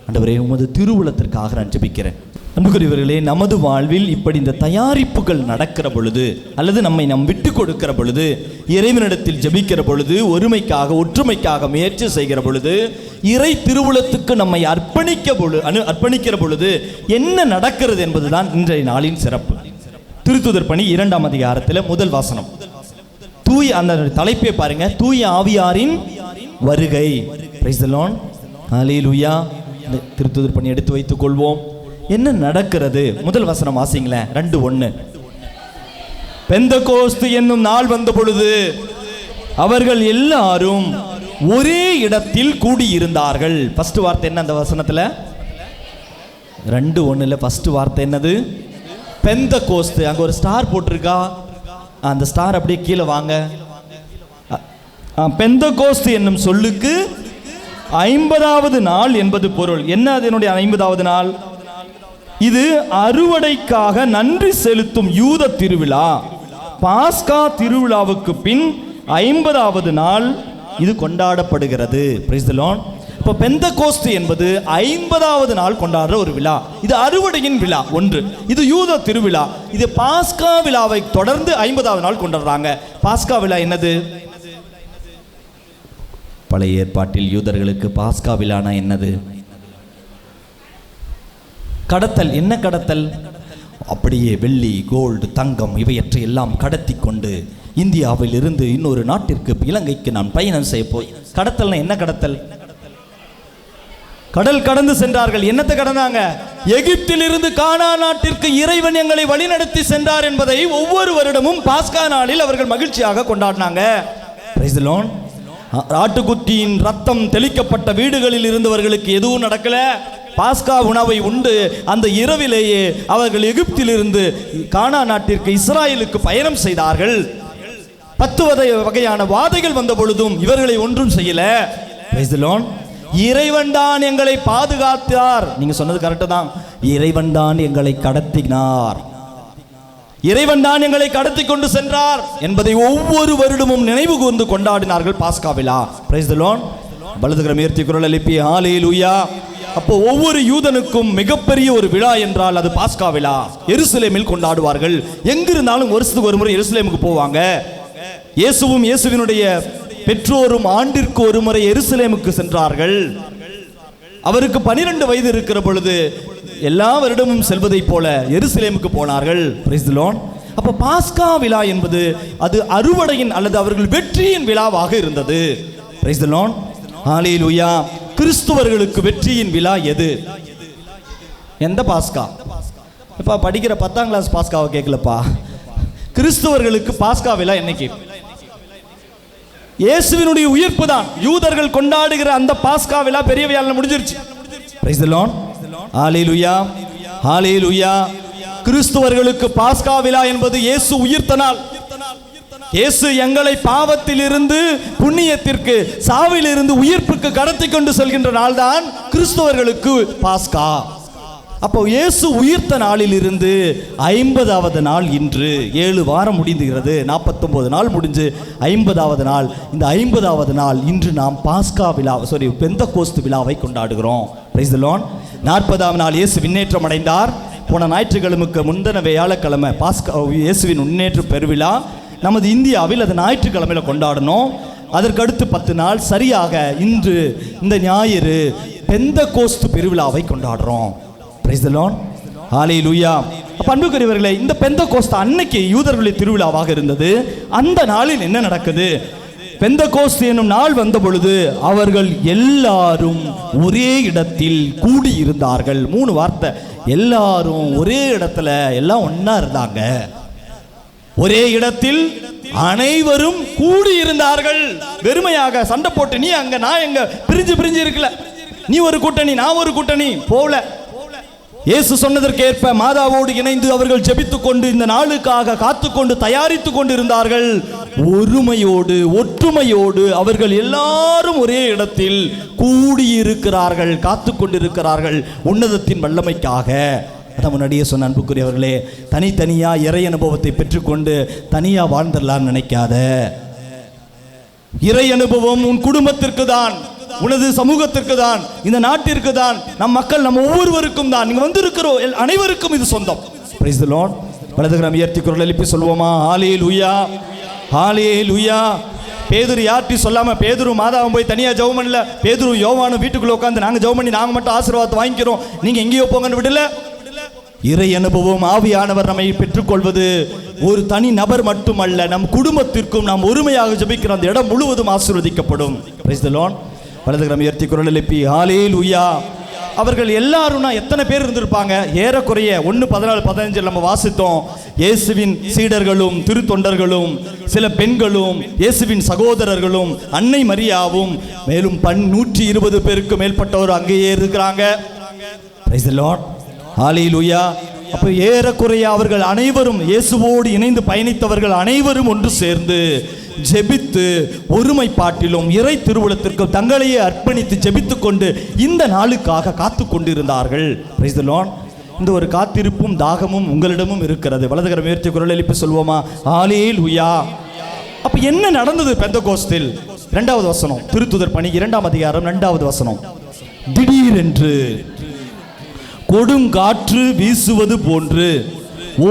ஆண்டவரே, உமது திருவுளத்திற்காக நான் ஜெபிக்கிறேன். அன்புக்குரியவர்களே, நமது வாழ்வில் இப்படி இந்த தயாரிப்புகள் நடக்கிற பொழுது, அல்லது நம்மை நாம் விட்டு கொடுக்கிற பொழுது, இறைவனிடத்தில் ஜெபிக்கிற பொழுது, ஒருமைக்காக ஒற்றுமைக்காக முயற்சி செய்கிற பொழுது, இறை திருவுளத்துக்கு நம்மை அர்ப்பணிக்கிற பொழுது என்ன நடக்கிறது என்பதுதான் இன்றைய நாளின் சிறப்பு. திருத்துதர் பணி 2ஆம் அதிகாரத்தில் முதல் வாசனம். அந்த தலைப்பை பாருங்க, தூய ஆவியாரின் வருகை. Praise the Lord. ஹல்லேலூயா. திருத்துதர் பண்ணி எடுத்து வைத்துக் கொள்வோம். என்ன நடக்கிறது? முதல் வசனம் வாசிங்களேன், 2:1. பெந்தகோஸ்து என்னும் நாள் வந்த பொழுது அவர்கள் எல்லாரும் ஒரே இடத்தில் கூடியிருந்தார்கள். ஃபர்ஸ்ட் வார்த்தை என்ன அந்த வசனத்துல? 2:1 ஃபர்ஸ்ட் வார்த்தை என்னது? பெந்தகோஸ்து. அங்க ஒரு ஸ்டார் போட்டிருக்கா, அந்த ஸ்டார் அப்படியே கீழே வாங்க. பெந்தகோஸ்து என்னும் சொல்லுக்கு 50வது நாள் என்பது பொருள். என்ன அதனுடைய 50வது நாள்? இது அறுவடைக்காக நன்றி செலுத்தும் யூத திருவிழா. பாஸ்கா திருவிழாவுக்கு பின் 50வது நாள் இது கொண்டாடப்படுகிறது. Price the Lord. இப்போ பெந்தகோஸ்து என்பது 50வது நாள் கொண்டாடுற ஒரு விழா. இது அறுவடையின் விழா ஒன்று. இது யூத திருவிழா. இது பாஸ்கா விழாவை தொடர்ந்து 50வது நாள் கொண்டாடுறாங்க. பாஸ்கா விழா என்னது? பழைய ஏற்பாட்டில் யூதர்களுக்கு பாஸ்கா விழானா என்னது? கடத்தல். என்ன கடத்தல்? அப்படியே வெள்ளி, கோல்டு, தங்கம் இவையற்றை எல்லாம் கடத்தி கொண்டு இந்தியாவில் இருந்து இன்னொரு நாட்டிற்கு, இலங்கைக்கு நான் பயணம் செய்ய போய். கடத்தல்னா என்ன கடத்தல்? கடல் கடந்து சென்றார்கள். என்னத்தை கடந்தாங்க? எகிப்தில் இருந்து கானான் நாட்டிற்கு இறைவன் எங்களை வழிநடத்தி சென்றார் என்பதை ஒவ்வொரு வருடமும் பாஸ்கா நாளில் அவர்கள் மகிழ்ச்சியாக கொண்டாடினாங்க. Praise the Lord. ஆட்டுக்குட்டியின் ரத்தம் தெளிக்கப்பட்ட வீடுகளில் இருந்தவர்களுக்கு எதுவும் நடக்கல. பாஸ்கா உணவை உண்டு அந்த இரவிலேயே அவர்கள் எகிப்திலிருந்து கானான் நாட்டிற்கு, இஸ்ராயலுக்கு பயணம் செய்தார்கள். 10 வகையான வாதைகள் வந்த பொழுதும் இவர்களை ஒன்றும் செய்யல. Price the Lord. இறைவன் தான் எங்களை பாதுகாத்தார். நீங்க சொன்னது கரெக்ட் தான். இறைவன் தான் எங்களை கடத்தினார், இறைவன் தான் எங்களை கடத்தி கொண்டு சென்றார் என்பதை ஒவ்வொரு வருடமும் நினைவு கூர்ந்து கொண்டாடினார்கள் பாஸ்கா விழா. Price the Lord. வலதுகரம் உயர்த்தி குரல் எழுப்பி ஹல்லேலூயா. அப்போ ஒவ்வொரு யூதனுக்கும் மிகப்பெரிய ஒரு விழா என்றால் அது பாஸ்கா விழா. எருசலேமில் கொண்டாடுவார்கள். எங்கிருந்தாலும் வருஷத்துக்கு ஒரு முறை எருசலேமுக்கு போவாங்க. இயேசுவும் இயேசுவினுடைய பெற்றோரும் ஆண்டிற்கு ஒரு முறை எருசலேமுக்கு சென்றார்கள். அவருக்கு 12 வயது இருக்கிற பொழுது எல்லா வருடமும் செல்வதை போல எருசலேமுக்கு போனார்கள். Price the Lord. அப்ப பாஸ்கா விழா என்பது அது அறுவடையின் அல்லது அவர்கள் வெற்றியின் விழாவாக இருந்தது. Price the Lord. ஹல்லேலூயா. கிறிஸ்துவர்களுக்கு வெற்றியின் விழா எது? எந்த பாஸ்கா? இப்ப படிக்கிற 10ஆம் கிளாஸ் பாஸ்காவை கேட்கலப்பா. கிறிஸ்துவர்களுக்கு பாஸ்கா விழா என்னைக்கு? இயேசுவினுடைய உயிர்ப்பு தான். யூதர்கள் கொண்டாடுகிற அந்த பாஸ்கா விழா பெரிய விழா முடிஞ்சிருச்சு. Price the Lord. ஹல்லேலூயா. ஹல்லேலூயா. கிறிஸ்துவர்களுக்கு பாஸ்கா விழா என்பது இயேசு உயிர்த்த நாள். இயேசு எங்களை பாவத்திலிருந்து புண்ணியத்திற்கு, சாவிலிருந்து உயிர்ப்புக்கு கடத்தி கொண்டு செல்கின்ற நாள் தான் கிறிஸ்துவர்களுக்கு பாஸ்கா. அப்போ இயேசு உயிர்த்த நாளில் இருந்து 50வது நாள் இன்று. 7 வாரம் முடிந்துகிறது. 49 நாள் முடிஞ்சு 50வது நாள். இந்த 50வது நாள் இன்று நாம் பாஸ்கா விழா, பெந்தகோஸ்து விழாவை கொண்டாடுகிறோம். Price the Lord. 40ஆம் நாள் இயேசு விண்ணேற்றம் அடைந்தார். போன ஞாயிற்றுக்கிழமைக்கு முந்தின வியாழக்கிழமை பாஸ்கா இயேசுவின் முன்னேற்ற பெருவிழா நமது இந்தியாவில் அது ஞாயிற்றுக்கிழமையில கொண்டாடணும். அதற்கடுத்து 10 நாள் சரியாக இன்று இந்த ஞாயிறு பெந்தகோஸ்து பெருவிழாவை கொண்டாடுறோம். Praise the Lord. ஹல்லேலூயா. அன்புக்குரியவர்களே, இந்த பெந்தகோஸ்து அன்னைக்கு யூதர்களுடைய திருவிழாவாக இருந்தது. அந்த நாளில் என்ன நடக்குது? பெந்தகோஸ்து என்னும் நாள் வந்த பொழுது அவர்கள் எல்லாரும் ஒரே இடத்தில் கூடி இருந்தார்கள். 3 வார்த்தை. எல்லாரும் ஒரே இடத்துல, எல்லாம் ஒன்னா இருந்தாங்க. ஒரே இடத்தில் அனைவரும் கூடி இருந்தார்கள். வெறுமையாக சண்டை போட்டு நீ அங்க நான் எங்க பிரிஞ்சு பிரிஞ்சு இருக்கல. நீ ஒரு கூட்டணி, நான் ஒரு கூட்டணி போல. இயேசு சொன்னதற்கு ஏற்ப மாதாவோடு இணைந்து அவர்கள் ஜெபித்துக் கொண்டு இந்த நாளுக்காக காத்துக்கொண்டு தயாரித்துக் கொண்டு இருந்தார்கள். ஒருமையோடு, ஒற்றுமையோடு அவர்கள் எல்லாரும் ஒரே இடத்தில் கூடியிருக்கிறார்கள், காத்து கொண்டிருக்கிறார்கள் உன்னதத்தின் வல்லமைக்காக. அதை முன்னாடியே சொன்ன அன்புக்குரியவர்களே, தனித்தனியா இறை அனுபவத்தை பெற்றுக்கொண்டு தனியா வாழ்ந்துடலான்னு நினைக்காத. இறை அனுபவம் உன் குடும்பத்திற்கு தான், உனது சமூகத்திற்கு தான், இந்த நாட்டிற்கு தான், நம் மக்கள் நம்ம ஒவ்வொருவருக்கும் தான். நீங்க வந்திருக்கிற அனைவருக்கும் இது சொந்தம். Price the Lord. வலதுகரம் உயர்த்தி குரல் எழுப்பி சொல்லுவோமா? ஹல்லேலூயா. ஹல்லேலூயா. பேதுரு யார்ட்டி சொல்லாம, பேதுரு மாதாவும் போய் தனியா ஜெபம் பண்ணல. பேதுரு யோவானும் வீட்டுக்குள்ள உட்காந்து நாங்க ஜெபம் பண்ணி நாங்க மட்டும் ஆசீர்வாதத்தை வாங்கிக்கிறோம், நீங்க எங்கேயோ போங்கன்னு விடல. இறை அனுபவம், ஆவியானவர் நம்மை பெற்றுக்கொள்வது ஒரு தனி நபர் மட்டுமல்ல, நம் குடும்பத்திற்கும் நாம் ஒருமையாக ஜெபிக்கிற அந்த இடம் முழுவதும் ஆசீர்வதிக்கப்படும். Price the Lord. வலதுகரம் உயர்த்தி குரல் எழுப்பி ஹல்லேலூயா. அவர்கள் எல்லாரும்னா எத்தனை பேர் இருந்திருப்பாங்க? ஏறக்குறைய 1:14-15 நம்ம வாசித்தோம். இயேசுவின் சீடர்களும் திருத்தொண்டர்களும் சில பெண்களும் இயேசுவின் சகோதரர்களும் அன்னை மரியாவும் மேலும் 120 பேருக்கு மேற்பட்டவர் அங்கேயே இருக்கிறாங்க. Praise the Lord. ஹல்லேலூயா. அப்போ ஏறக்குறைய அவர்கள் அனைவரும் இயேசுவோடு இணைந்து பயணித்தவர்கள் அனைவரும் ஒன்று சேர்ந்து ஜெபித்து ஒருமைப்பாட்டிலும் இறை திருவுளத்திற்கும் தங்களையே அர்ப்பணித்து ஜெபித்து கொண்டு இந்த நாளுக்காக காத்து கொண்டிருந்தார்கள். Price the Lord. இந்த ஒரு காத்திருப்பும் தாகமும் உங்களிடமும் இருக்கிறது. வலதுகரம் உயர்த்தி குரல் எழுப்பி சொல்வோமா? ஹல்லேலூயா. அப்ப என்ன நடந்தது பெந்தகோஸ்தில்? 2வது வசனம், திருத்துதர் பணி 2ஆம் அதிகாரம் 2வது வசனம். திடீரென்று கொடுங்காற்று வீசுவது போன்று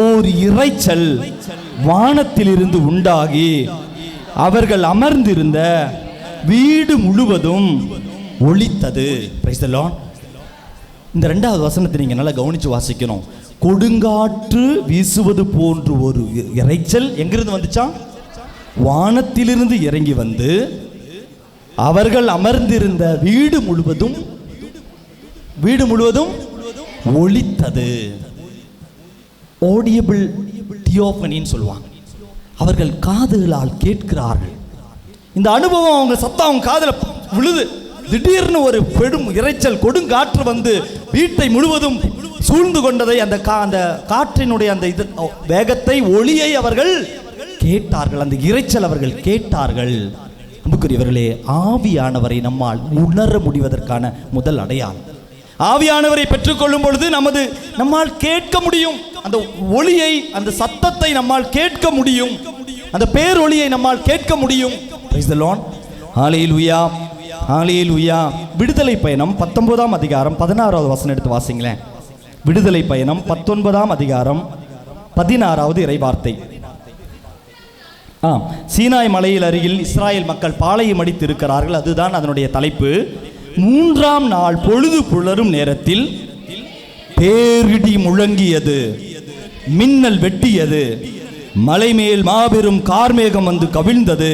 ஓர் இரைச்சல் வானத்திலிருந்து உண்டாகி அவர்கள் அமர்ந்திருந்த வீடு முழுவதும் ஒலித்தது. Price the Lord. இந்த 2வது வசனத்தை நீங்க நல்லா கவனிச்சு வாசிக்கணும். கொடுங்காற்று வீசுவது போன்று ஒரு இரைச்சல் எங்கிருந்து வந்துச்சா? வானத்திலிருந்து இறங்கி வந்து அவர்கள் அமர்ந்திருந்த வீடு முழுவதும் ஒலித்தது. ஆடியபிள் தியோபனின்னு சொல்லுவாங்க. அவர்கள் காதுகளால் கேட்கிறார்கள். இந்த அனுபவம் அவங்க சத்தம் அவங்க காதுல விழுது. திடீர்னு ஒரு பெரும் இரைச்சல் கொடுங்காற்று வந்து வீட்டை முழுவதும் சூழ்ந்து கொண்டதை, அந்த காற்றினுடைய அந்த வேகத்தை, ஒளியை அவர்கள் கேட்டார்கள். அந்த இரைச்சல் அவர்கள் கேட்டார்கள். அன்புக்குரியவர்களே, ஆவியானவரை நம்மால் உணர முடிவதற்கான முதல் அடையாளம். ஆவியானவரை பெற்றுக்கொள்ளும் பொழுது நம்மால் கேட்க முடியும். அந்த ஒளியை, அந்த சத்தத்தை நம்மால் கேட்க முடியும். அந்த பேரொளியை நம்மால் கேட்க முடியும். Praise the Lord. Hallelujah. Hallelujah. விடுதலை பயணம் 19ஆம் அதிகாரம் 16வது வசனம் எடுத்து வாசிங்களேன். விடுதலை பயணம் 19ஆம் அதிகாரம் 16வது இறைவார்த்தை. சீனாய் மலையில் அருகில் இஸ்ராயேல் மக்கள் பாளையம் அடித்து இருக்கிறார்கள். அதுதான் அதனுடைய தலைப்பு. 3ஆம் நாள் பொழுது புலரும் நேரத்தில் பேரிடி முழங்கியது, மின்னல் வெட்டியது, மலை மேல் மாபெரும் கார்மேகம் வந்து கவிழ்ந்தது,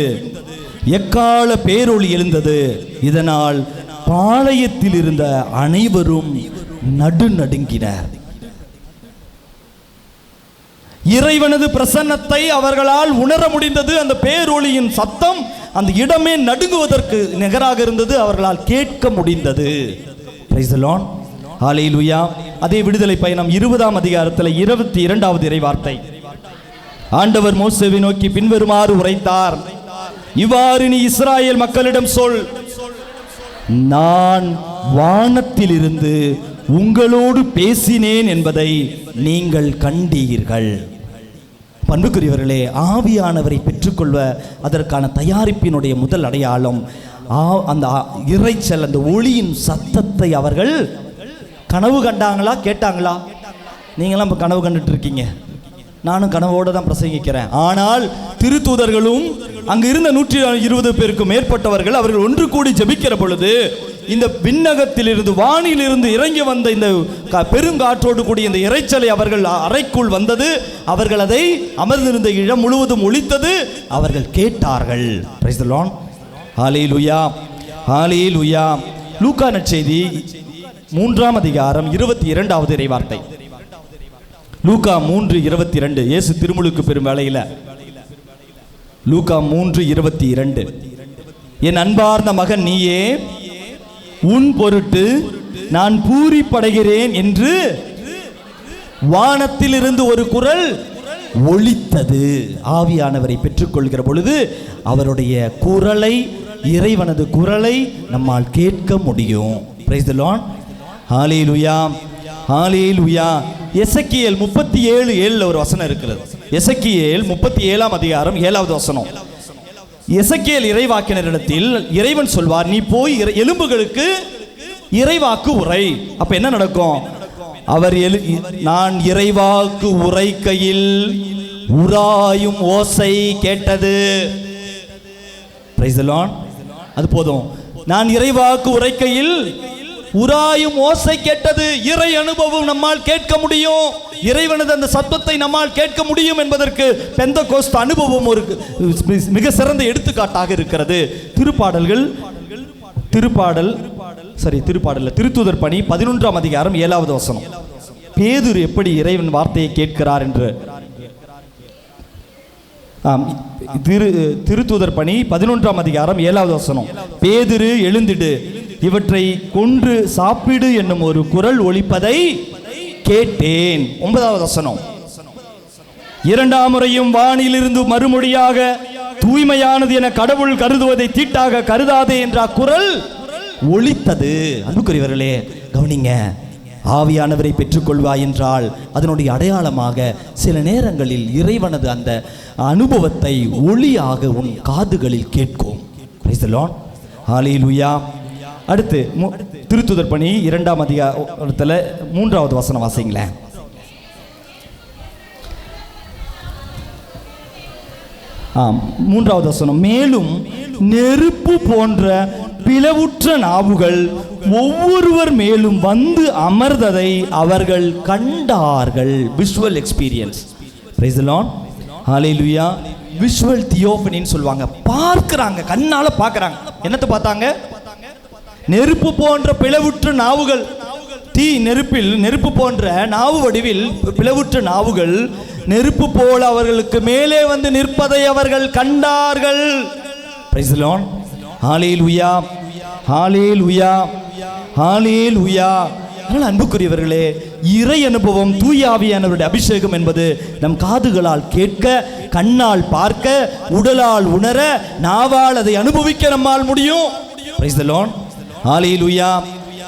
எக்கால பேரொளி எழுந்தது. இதனால் பாளையத்தில் இருந்த அனைவரும் நடுநடுங்கினர். இறைவனது பிரசன்னத்தை அவர்களால் உணர முடிந்தது. அந்த பேரொளியின் சத்தம் அந்த இடமே நடுங்குவதற்கு நிகராக இருந்தது. அவர்களால் கேட்க முடிந்தது. Praise the Lord. ஹல்லேலூயா. அதே விடுதலை பயணம் 20ஆம் அதிகாரத்தில் 22வது இறைவார்த்தை. ஆண்டவர் மோசேவை நோக்கி பின்வருமாறு உரைத்தார். இவ்வாறு நீ இஸ்ராயேல் மக்களிடம் சொல், நான் வானத்திலிருந்து உங்களோடு பேசினேன் என்பதை நீங்கள் கண்டீர்கள். பண்புக்குரியவர்களே, ஆவியானவரை பெற்றுக்கொள்வ அதற்கான தயாரிப்பினுடைய முதல் அடையாளம் அந்த இரைச்சல், அந்த ஒளியின் சத்தத்தை அவர்கள் கனவு கண்டாங்களா, கேட்டாங்களா? நீங்களாம் இப்போ கனவு கண்டுட்டு இருக்கீங்க. நானும் கனவோடு தான் பிரசங்கிக்கிறேன். ஆனால் திருத்தூதர்களும் அங்கு இருந்த 120 பேருக்கும் மேற்பட்டவர்கள் அவர்கள் ஒன்று கூடி ஜெபிக்கிற பொழுது இந்த விண்ணகத்திலிருந்து, வானிலிருந்து இறங்கி வந்த இந்த பெருங்காற்றோடு கூடிய இந்த இரைச்சலை அவர்கள் அறைக்குள் வந்தது. அவர்கள் அதை அமர்ந்திருந்த இடம் முழுவதும் ஒலித்தது. அவர்கள் கேட்டார்கள். Price the Lord. ஹல்லேலூயா. ஹல்லேலூயா. லூக்கா நற்செய்தி 3ஆம் அதிகாரம் 22வது இறைவார்த்தை. லூக்கா 3:22. இயேசு திருமுழுக்கு பெரும் வேளையில லூக்கா 3:22. என் அன்பார்ந்த மகன் நீயே, உன் பொருட்டு நான் பூரிப்படைகிறேன் என்று வானத்திலிருந்து ஒரு குரல் ஒலித்தது. ஆவியானவரை பெற்றுக்கொள்கிற பொழுது அவருடைய குரலை, இறைவனது குரலை நம்மால் கேட்க முடியும். Praise the Lord. ஹல்லேலூயா. ஹல்லேலூயா. எசேக்கியேல் 37:7 ஒரு வசனம் இருக்கிறது. எசேக்கியேல் 37ஆம் அதிகாரம் 7வது வசனம். எசேக்கியேல் இறைவாக்கினரிடத்தில் இறைவன் சொல்வார், நீ போய் எலும்புகளுக்கு இறைவாக்கு உரை. அப்ப என்ன நடக்கும்? அவர் நான் இறைவாக்கு உரைக்கையில் உராயும் ஓசை கேட்டது. Price the Lord. அது போதும். நான் இறைவாக்கு உரைக்கையில் உராயும் ஓசை கேட்டது. இறை அனுபவம் நம்மால் கேட்க முடியும், இறைவனது அந்த சத்தத்தை நம்மால் கேட்க முடியும் என்பதற்கு பெந்தகோஸ்து அனுபவம் ஒரு மிக சிறந்த எடுத்துக்காட்டாக இருக்கிறது. திருத்தூதர் பணி 11ஆம் அதிகாரம் 7வது வசனம். பேதுரு எப்படி இறைவன் வார்த்தையை கேட்கிறார் என்று. திருத்தூதர் பணி 11ஆம் அதிகாரம் 7வது வசனம். பேதுரு எழுந்திடு, இவற்றை கொன்று சாப்பிடு என்னும் ஒரு குரல் ஒலிப்பதை கேட்டேன். 9வது வசனம். இரண்டாம் முறையும் வானிலிருந்து மறுமொழியாக, தூய்மையானது என கடவுள் கருதுவதை தீட்டாக கருதாதே என்ற குரல் ஒலித்தது. அன்புக்குரியவர்களே கவனிங்க, ஆவியானவரை பெற்றுக்கொள்வாய் என்றால் அதனுடைய அடையாளமாக சில நேரங்களில் இறைவனது அந்த அனுபவத்தை ஒளியாக உன் காதுகளில் கேட்கும். Praise the Lord. ஹல்லேலூயா. அடுத்து திருத்தூதர் பணி 2ஆம் அதிகாரத்தில் 3வது வசனம் வாசிங்களேன். மூன்றாவது வசனம். மேலும் நெருப்பு போன்ற பிளவுற்ற நாவுகள் ஒவ்வொருவர் மேலும் வந்து அமர்ந்ததை அவர்கள் கண்டார்கள். Visual experience. Praise the Lord. Hallelujah. Visual தியோபனின்னு சொல்லுவாங்க. பார்க்கறாங்க, கண்ணால பார்க்கறாங்க. என்னத்தை பார்த்தாங்க? நெருப்பு போன்ற பிளவுற்ற நாவுகள். தீ நெருப்பில் நெருப்பு போன்ற நாவு வடிவில் பிளவுற்ற நாவுகள் நெருப்பு போல அவர்களுக்கு மேலே வந்து நிற்பதை அவர்கள் கண்டார்கள். Praise the Lord. Hallelujah, hallelujah, hallelujah. அதனால் அன்புக்குரியவர்களே, இறை அனுபவம், தூய ஆவியானவருடைய அபிஷேகம் என்பது நம் காதுகளால் கேட்க, கண்ணால் பார்க்க, உடலால் உணர, நாவால் அதை அனுபவிக்க நம்மால் முடியும். Praise the Lord. ஹல்லேலூயா.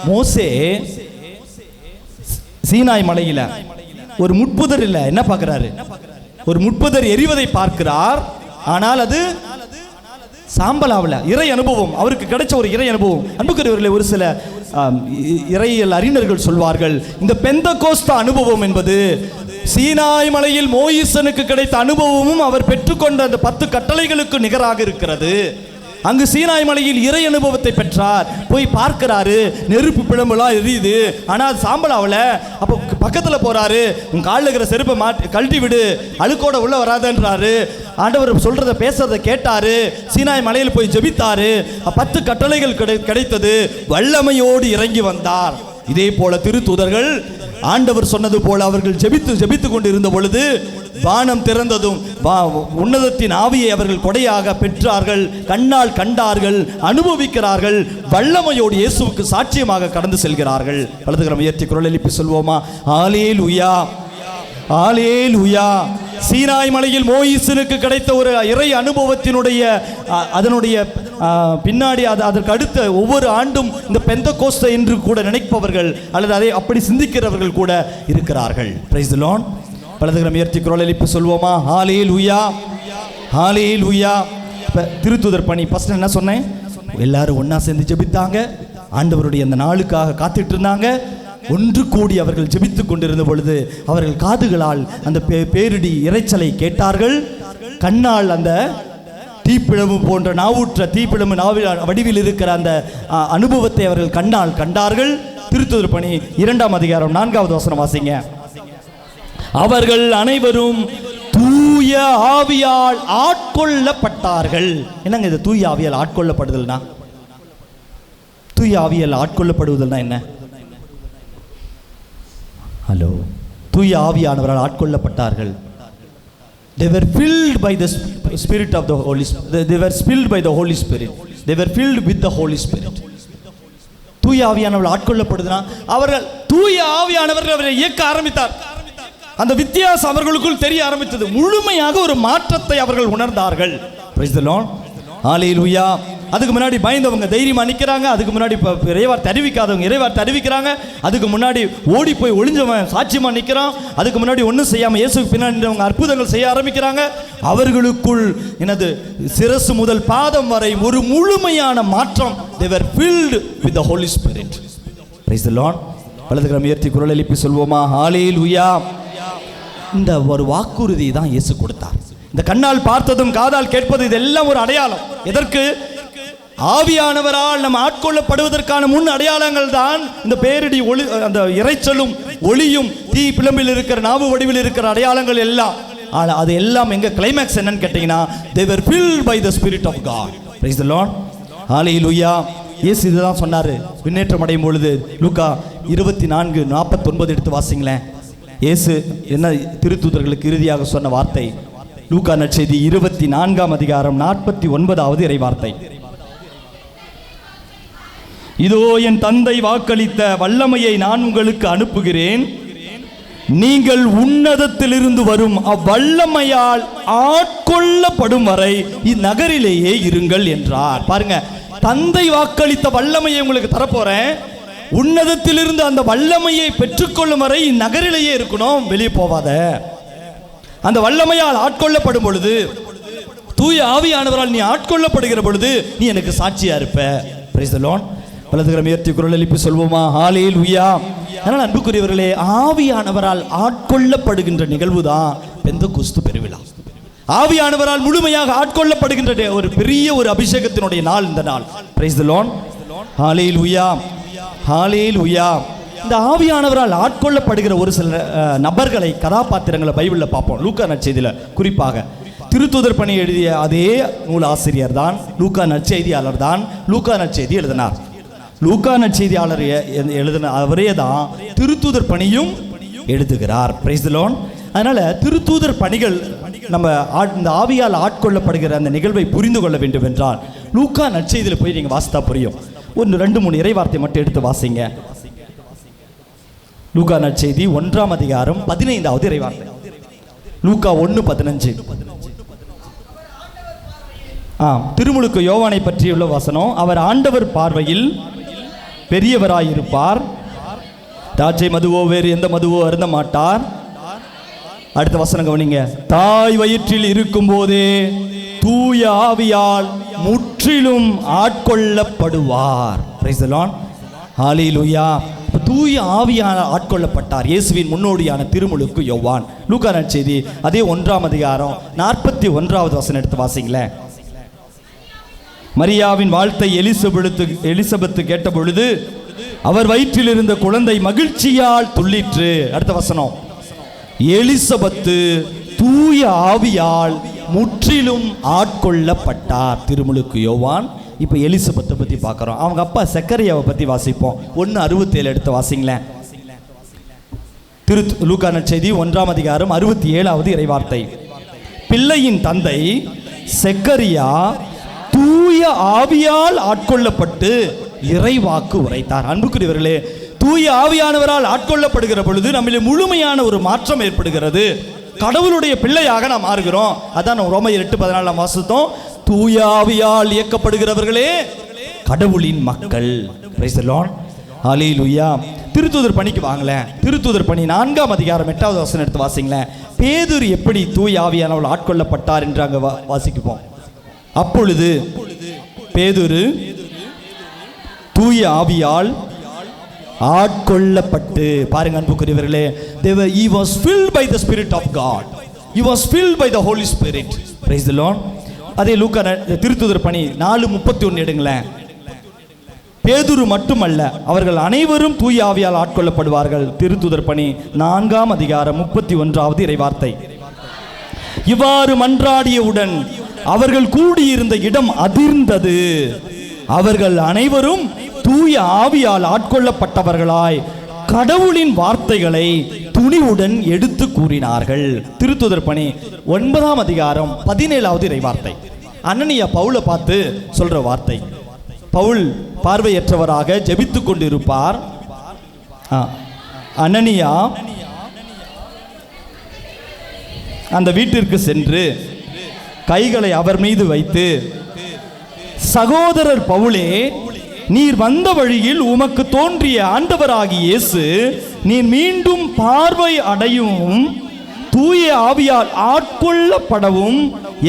மோசே சீனாய் மலையில ஒரு முட்புதர் இல்ல என்ன பார்க்கிறாரு? ஒரு முட்புதர் எரிவதை பார்க்கிறார். ஆனால் அது சாம்பலாவல. இறை அனுபவம் அவருக்கு கிடைச்ச ஒரு இறை அனுபவம். அன்புக்குரியவர்களே, ஒரு சில இறையியல் அறிஞர்கள் சொல்வார்கள், இந்த பெந்தகோஸ்து அனுபவம் என்பது சீனாய் மலையில் மோயிசனுக்கு கிடைத்த அனுபவமும் அவர் பெற்றுக்கொண்ட அந்த 10 கட்டளைகளுக்கு நிகராக இருக்கிறது. அங்கு சீனாய் மலையில் இறை அனுபவத்தை பெற்றார். போய் பார்க்கிறாரு, நெருப்பு பிழம்பெல்லாம் எரியுது, ஆனால் அது சாம்பலாவல. அப்போ பக்கத்தில் போறாரு, உன் காலில் இருக்கிற செருப்பை கழட்டி விடு, அழுக்கோட உள்ள வராதன்றாரு. ஆண்டவர் சொல்றதை பேசுறதை கேட்டாரு. சீனாய் மலையில் போய் ஜெபித்தாரு. 10 கட்டளைகள் கிடைத்தது. வல்லமையோடு இறங்கி வந்தார். இதே போல திருத்தூதர்கள் ஆண்டவர் சொன்னது போல அவர்கள் ஜெபித்து கொண்டு இருந்த பொழுது வானம் திறந்ததும் உன்னதத்தின் ஆவியை அவர்கள் கொடையாக பெற்றார்கள். கண்ணால் கண்டார்கள், அனுபவிக்கிறார்கள். வல்லமையோடு இயேசுவுக்கு சாட்சியமாக கடந்து செல்கிறார்கள். வலதுகரம் உயர்த்தி குரல் எழுப்பி சொல்வோமா? ஹல்லேலூயா, ஹல்லேலூயா. சீனாய் மலையில் மோயிசனுக்கு கிடைத்த ஒரு இறை அனுபவத்தினுடைய அதனுடைய பின்னாடி அதற்கு அடுத்த ஒவ்வொரு ஆண்டும் இந்த பெந்தகோஸ்து என்று கூட நினைப்பவர்கள் அல்லது அதை அப்படி சிந்திக்கிறவர்கள் கூட இருக்கிறார்கள். Price the Lord. வலதுகரம் உயர்த்தி குரல் எழுப்பி சொல்வோமா? ஹல்லேலூயா, ஹல்லேலூயா. திருத்தூதர் பணி ஃபர்ஸ்ட் என்ன சொன்னேன்? எல்லாரும் ஒன்னா சேர்ந்து ஜெபித்தாங்க. ஆண்டவருடைய அந்த நாளுக்காக காத்துட்டு இருந்தாங்க. ஒன்று கூடி அவர்கள் ஜெபித்துக் கொண்டிருந்த பொழுது அவர்கள் காதுகளால் அந்த பேரிடி இறைச்சலை கேட்டார்கள். கண்ணால் அந்த தீப்பிழம்பு போன்ற நாவுற்ற தீப்பிழம்பு வடிவில் இருக்கிற அந்த அனுபவத்தை அவர்கள் கண்ணால் கண்டார்கள். திருத்தூதர் பணி 2ஆம் அதிகாரம் 4வது வசனம் வாசிங்க. அவர்கள் அனைவரும் தூய ஆவியால் ஆட்கொள்ளப்பட்டார்கள். என்னங்க இது தூய ஆவியால் ஆட்கொள்ளப்படுதல்னா? தூய ஆவியால் ஆட்கொள்ளப்படுவதுனா என்ன? ஹலோ, தூய ஆவியானவரால் ஆட்கொள்ளப்பட்டார்கள். They were filled by the spirit of the Holy Spirit. They were filled by the Holy Spirit. They were filled with the Holy Spirit. தூய ஆவியானவர் ஆட்கொள்ளப்படுதுனா அவர்கள் தூய ஆவியானவர்கள் அவரை இயக்க ஆரம்பித்தார். அந்த வித்தியாசம் அவர்களுக்குள் தெரிய ஆரம்பித்தது. முழுமையாக ஒரு மாற்றத்தை அவர்கள் உணர்ந்தார்கள். Praise the Lord. ஹல்லேலூயா. அதுக்கு முன்னாடி பயந்தவங்க தைரியமா நிற்கிறாங்க. அதுக்கு முன்னாடி இறைவார்த்தை அறிவிக்காதவங்க இறைவார்த்தை அறிவிக்கிறாங்க. அதுக்கு முன்னாடி ஓடி போய் ஒளிஞ்சவன் சாட்சியமா நிற்கிறான். அதுக்கு முன்னாடி ஒன்றும் செய்யாமல் இயேசுக்கு பின்னாடி அற்புதங்கள் செய்ய ஆரம்பிக்கிறாங்க. அவர்களுக்குள் எனது சிரசு முதல் பாதம் வரை ஒரு முழுமையான மாற்றம். They were filled with the Holy Spirit. Praise the Lord. வலதுகரம் உயர்த்தி குரல் எழுப்பி சொல்வோமா? ஹல்லேலூயா. இந்த ஒரு வாக்குறுதி தான் இயேசு கொடுத்தார். இந்த கண்ணால் பார்த்ததும் காதால் கேட்பது இதெல்லாம் ஒரு அடையாளம். எதற்கு? ஆவியானவரால் நம்ம ஆட்கொள்ளப்படுவதற்கான முன் அடையாளங்கள் தான் இந்த பேரிடி ஒளி, அந்த இரைச்சலும் ஒளியும் தீ பிளம்பில் இருக்கிற நாவு வடிவில் இருக்கிற அடையாளங்கள் எல்லாம். ஆனால் அது எல்லாம் எங்க கிளைமேக்ஸ் என்னன்னு கேட்டீங்கன்னா, they were filled by the spirit of God. Praise the Lord. ஹalleluya. இயேசு இதுதான் சொன்னாரு விண்ணேற்றம் அடையும் பொழுது. லூக்கா 24:49 எடுத்து வாசிங்களேன். இயேசு என்ன திருத்தூதர்களுக்கு இறுதியாக சொன்ன வார்த்தை? லூக்கா நற்செய்தி 24:49 இறை வார்த்தை. இதோ என் தந்தை வாக்களித்த வல்லமையை நான் உங்களுக்கு அனுப்புகிறேன், நீங்கள் உன்னதத்திலிருந்து வரும் அவ்வல்லமையால் ஆட்கொள்ளப்படும் வரை இந்நகரிலேயே இருங்கள் என்றார். பாருங்க, தந்தை வாக்களித்த வல்லமையை உங்களுக்கு தரப்போறேன், உன்னதத்திலிருந்து அந்த வல்லமையை பெற்றுக்கொள்ளும் வரை இந்நகரிலேயே இருக்கணும், வெளியே போவாத. அந்த வல்லமையால் ஆட்கொள்ளப்படும் பொழுது, தூய ஆவியானவரால் நீ ஆட்கொள்ளப்படுகிற பொழுது நீ எனக்கு சாட்சியா இருப்ப. Price the Lord. வலதுகரம் உயர்த்தி குரல் எழுப்பி சொல்வோமா? ஹalleluya. அதனால் அன்புக்குரியவர்களே, ஆவியானவரால் ஆட்கொள்ளப்படுகின்ற நிகழ்வு தான் பெந்தெகோஸ்து பெருவிழா. ஆவியானவரால் முழுமையாக ஆட்கொள்ளப்படுகின்ற ஒரு பெரிய ஒரு அபிஷேகத்தினுடைய நாள் இந்த நாள். Praise the Lord. Hallelujah. Hallelujah. இந்த ஆவியானவரால் ஆட்கொள்ளப்படுகிற ஒரு சில நபர்களை, கதாபாத்திரங்களை பைபிளில் பார்ப்போம். லூக்கா நற்செய்தியில் குறிப்பாக திருத்தூதர் பணி எழுதிய அதே நூல் ஆசிரியர் தான், லூக்கா நற்செய்தியாளர் தான் லூக்கா நற்செய்தி எழுதினார். லூக்கா நற்செய்தியாளர் எழுதின அவரே தான் திருத்தூதர் பணியும் எழுதுகிறார். Price the Lord. அதனால திருத்தூதர் பணிகள் நம்ம இந்த ஆவியால் ஆட்கொள்ளப்படுகிற அந்த நிகழ்வை புரிந்து கொள்ள வேண்டும் என்றால் லூக்கா நற்செய்தியில் போய் நீங்கள் வாசித்தா புரியும். 1-2-3 இறைவார்த்தை மட்டும் எடுத்து வாசிங்க. லூக்கா நற்செய்தி 1-15 இறைவார்த்தை. லூக்கா 1:15. திருமுழுக்கு யோவானை பற்றியுள்ள வசனம். அவர் ஆண்டவர் பார்வையில் பெரியவராயிருப்பார், திராட்சை மதுவோ வேறு எந்த மதுவோ அருந்த மாட்டார். அடுத்த வசனம் கவனிங்க. தாய் வயிற்றில் இருக்கும் போதே தூய ஆவியால் முற்றிலும் ஆட்கொள்ளப்படுவார். Price the Lord. ஹalleluya. தூய ஆவியால் ஆட்கொள்ளப்பட்டார் இயேசுவின் முன்னோடியான திருமுழுக்கு யோவான். லூக்கா நற்செய்தி அதே 1-41 வசனம் எடுத்து வாசிங்களேன். மரியாவின் வாழ்த்தை எலிசபெத்து கேட்ட பொழுது அவர் வயிற்றில் இருந்த குழந்தை மகிழ்ச்சியால் துள்ளிற்று. அடுத்த வசனம். எலிசபெத்து தூய ஆவியால் முற்றிலும் ஆட்கொள்ளப்பட்டார். திருமுழுக்கு யோவான். இப்போ எலிசபெத்தை பற்றி பார்க்குறோம். அவங்க அப்பா செக்கரியாவை பற்றி வாசிப்போம். 1:67 எடுத்து வாசிங்களேன். லூக்கா நற்செய்தி 1-67 இறைவார்த்தை. பிள்ளையின் தந்தை செக்கரியா தூய ஆவியால் ஆட்கொள்ளப்பட்டு இறைவாக்கு உரைத்தார். அன்புக்குரியவர்களே, தூய ஆவியானவரால் ஆட்கொள்ளப்படுகிற பொழுது நம்மிலே முழுமையான ஒரு மாற்றம் ஏற்படுகிறது. கடவுளுடைய பிள்ளையாக நாம் மாறுகிறோம். அதான் ரோமர் 8:14 வாசித்தோம். தூய ஆவியால் இயக்கப்படுகிறவர்களே கடவுளின் மக்கள். Praise the Lord. ஹalleluya. திருத்தூதர் பணிக்கு வாங்களேன். திருத்தூதர் பணி 4-8 வசனம் எடுத்து வாசிங்களேன். பேதுரு எப்படி தூய ஆவியானவரால் ஆட்கொள்ளப்பட்டார் என்று அங்கே வாசிக்குவோம். அப்பொழுது பேதுரு தூய ஆவியால் ஆட்கொள்ளப்பட்டு, பாருங்க அன்புக்குரியவர்களே, he was filled by the spirit of God. He was filled by the Holy Spirit. Praise the Lord. அதே லூக்கா திருத்தூதர் பணி 4:31 எடுங்களேன். பேதுரு மட்டுமல்ல, அவர்கள் அனைவரும் தூய ஆவியால் ஆட்கொள்ளப்படுவார்கள். திருத்தூதர் பணி 4-31 இறைவார்த்தை. இவ்வாறு மன்றாடியவுடன் அவர்கள் கூடியிருந்த இடம் அதிர்ந்தது. அவர்கள் அனைவரும் தூய ஆவியால் ஆட்கொள்ளப்பட்டவர்களாய் கடவுளின் வார்த்தைகளை துணிவுடன் எடுத்து கூறினார்கள். திருத்தூதர் பணி 9-17 இறைவார்த்தை. அனனியா பவுலை பார்த்து சொல்ற வார்த்தை. பவுல் பார்வையற்றவராக ஜெபித்துக் கொண்டிருப்பார். அனனியா அந்த வீட்டிற்கு சென்று கைகளை அவர் மீது வைத்து, சகோதரர் பவுலே, நீர் வந்த வழியில் உமக்கு தோன்றிய ஆண்டவராகிய இயேசு நீர் மீண்டும் பார்வை அடையும் தூய ஆவியால் ஆட்கொள்ளப்படவும்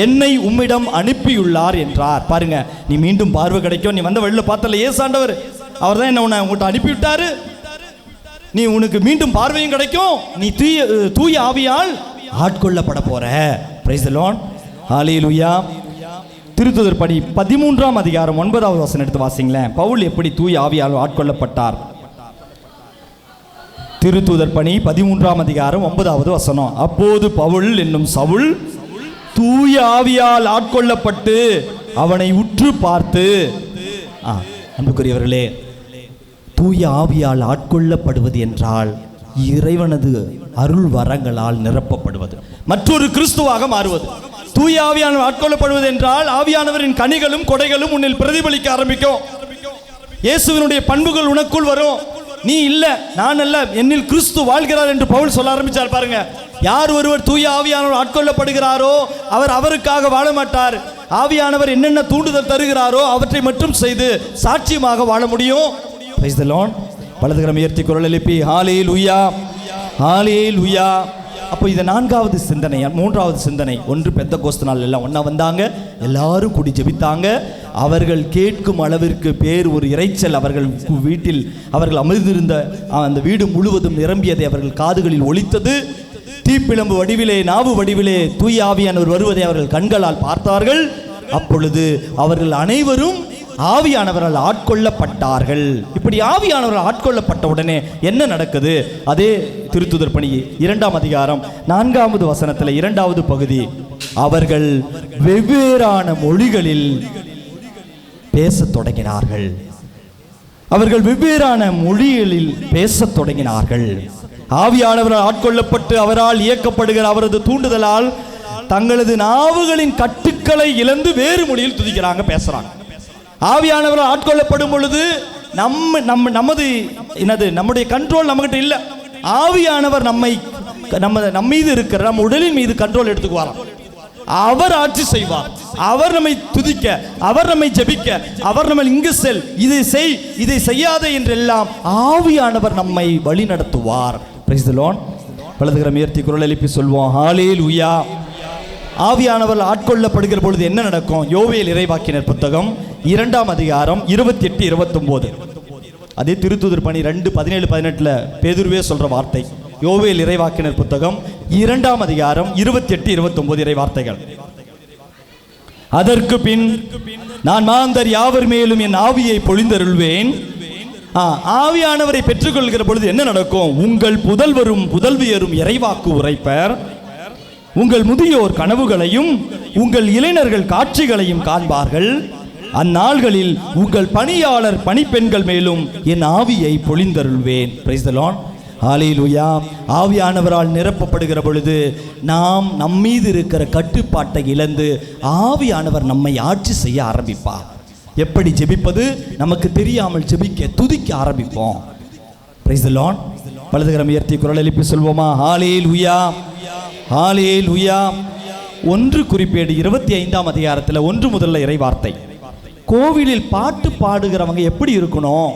என்னை உம்மிடம் அனுப்பியுள்ளார் என்றார். பாருங்க, நீ மீண்டும் பார்வை கிடைக்கும். நீ வந்த வழியில் பார்த்தல இயேசு ஆண்டவர், அவர் தான் என்ன உங்கள்கிட்ட அனுப்பிவிட்டாரு. நீ உனக்கு மீண்டும் பார்வையும் கிடைக்கும். நீ தூய ஆவியால் ஆட்கொள்ளப்பட போற. Praise the Lord. ஹalleluya. திருத்துதர் பணி 13ஆம் அதிகாரம் 9வது வசனம் எடுத்து வாசிங்களேன். பவுல் எப்படி தூய ஆவியால் ஆட்கொள்ளப்பட்டார்? திருத்துதர் பணி 13ஆம் அதிகாரம் 9வது வசனம். அப்போது பவுல் என்னும் சவுல் தூய ஆவியால் ஆட்கொள்ளப்பட்டு அவனை உற்று பார்த்து, அன்புக்குரியவர்களே, தூய ஆவியால் ஆட்கொள்ளப்படுவது என்றால் இறைவனது அருள் வரங்களால் நிரப்பப்படுவது, மற்றொரு கிறிஸ்துவாக மாறுவது. தூய ஆவியானவர் ஆட்கொள்ளப்படுவது என்றால் ஆவியானவரின் கனிகளும் கொடைகளும் உன்னில் பிரதிபலிக்க ஆரம்பிக்கும். இயேசுவினுடைய பண்புகள் உனக்குள் வரும். நீ இல்ல, நான் அல்ல, என்னில் கிறிஸ்து வாழ்கிறார் என்று பவுல் சொல்ல ஆரம்பிச்சார். பாருங்க, யார் ஒருவர் தூய ஆவியானவர் ஆட்கொள்ளப்படுகிறாரோ அவர் அவருக்காக வாழ மாட்டார். ஆவியானவர் என்னென்ன தூண்டுதல் தருகிறாரோ அவற்றை மட்டும் செய்து சாட்சியமாக வாழ முடியும். Praise the Lord. வலதுகரம் உயர்த்தி குரல் எழுப்பி ஹல்லேலூயா, ஹல்லேலூயா. அப்போ இது 4வது சிந்தனை. 3வது சிந்தனை, ஒன்று பெந்தெகோஸ்து நாள் எல்லாம் ஒன்றா வந்தாங்க, எல்லாரும் கூடி ஜெபித்தாங்க. அவர்கள் கேட்கும் அளவிற்கு பேர் ஒரு இறைச்சல் அவர்கள் வீட்டில் அவர்கள் அமர்ந்திருந்த அந்த வீடு முழுவதும் நிரம்பியதை அவர்கள் காதுகளில் ஒலித்தது. தீப்பிழம்பு வடிவிலே, நாவு வடிவிலே தூய ஆவியானவர் வருவதை அவர்கள் கண்களால் பார்த்தார்கள். அப்பொழுது அவர்கள் அனைவரும் ஆவியானவரால் ஆட்கொள்ளப்பட்டார்கள். இப்படி ஆவியானவரால் ஆட்கொள்ளப்பட்ட உடனே என்ன நடக்குது? அதே திருத்துதர் பணி 2ஆம் அதிகாரம் 4வது வசனத்தில் 2வது பகுதி, அவர்கள் வெவ்வேறான மொழிகளில் பேசத் தொடங்கினார்கள். அவர்கள் வெவ்வேறான மொழிகளில் பேசத் தொடங்கினார்கள். ஆவியானவரால் ஆட்கொள்ளப்பட்டு அவரால் இயக்கப்படுகிற அவரது தூண்டுதலால் தங்களது நாவுகளின் கட்டுக்களை இழந்து வேறு மொழியில் துதிக்கிறாங்க, பேசுறாங்க. ஆவியானவரால் ஆட்கொள்ளப்படும் பொழுது நம்முடைய கண்ட்ரோல் நம்மகிட்ட இல்லை. ஆவியானவர் நம்ம மீது இருக்கிற நம்ம உடலின் மீது கண்ட்ரோல் எடுத்துக்குவாராம். அவர் ஆட்சி செய்வார். அவர் நம்மை துதிக்க, அவர் நம்மை ஜெபிக்க, அவர் நம்ம இங்கு செல், இதை செய், இதை செய்யாதே என்றெல்லாம் ஆவியானவர் நம்மை வழி நடத்துவார். Price the Lord. வலதுகரம் உயர்த்தி குரல் எழுப்பி சொல்வோம் ஹல்லேலூயா. ஆவியானவர் ஆட்கொள்ளப்படுகிற பொழுது என்ன நடக்கும்? யோவேல் இறைவாக்கினர் புத்தகம் 2ஆம் அதிகாரம் 28, 29. அதே திருத்துதர் பணி 2:17-18 பேதுருவே சொல்ற வார்த்தை. யோவேல் இறைவாக்கினர் புத்தகம் 2ஆம் அதிகாரம் 28, 29 இறை வார்த்தைகள். அதற்கு பின் நான் மாந்தர் யாவர் மேலும் என் ஆவியை பொழிந்தருள்வேன். ஆவியானவரை பெற்றுக்கொள்கிற பொழுது என்ன நடக்கும்? உங்கள் புதல்வரும் புதல்வியரும் இறைவாக்கு உரைப்பர். உங்கள் முதியோர் கனவுகளையும் உங்கள் இளைஞர்கள் காட்சிகளையும் காண்பார்கள். அந்நாள்களில் உங்கள் பணியாளர் பணிப்பெண்கள் மேலும் என் ஆவியை பொழிந்தருள்வேன். Price the Lord. ஹல்லேலூயா. ஆவியானவரால் நிரப்பப்படுகிற பொழுது நாம் நம்மீது இருக்கிற கட்டுப்பாட்டை இழந்து ஆவியானவர் நம்மை ஆட்சி செய்ய ஆரம்பிப்பார். எப்படி ஜெபிப்பது நமக்கு தெரியாமல் ஜெபிக்க, துதிக்க ஆரம்பிப்போம். Price the Lord. வலதுகரம் உயர்த்தி குரல் எழுப்பி சொல்வோமா ஹல்லேலூயா, ஹல்லேலூயா. 1 குறிப்பேடு 25ஆம் அதிகாரத்தில் 1 முதல்ல இறை வார்த்தை. கோவிலில் பாட்டு பாடுகிறவங்க எப்படி இருக்கணும்?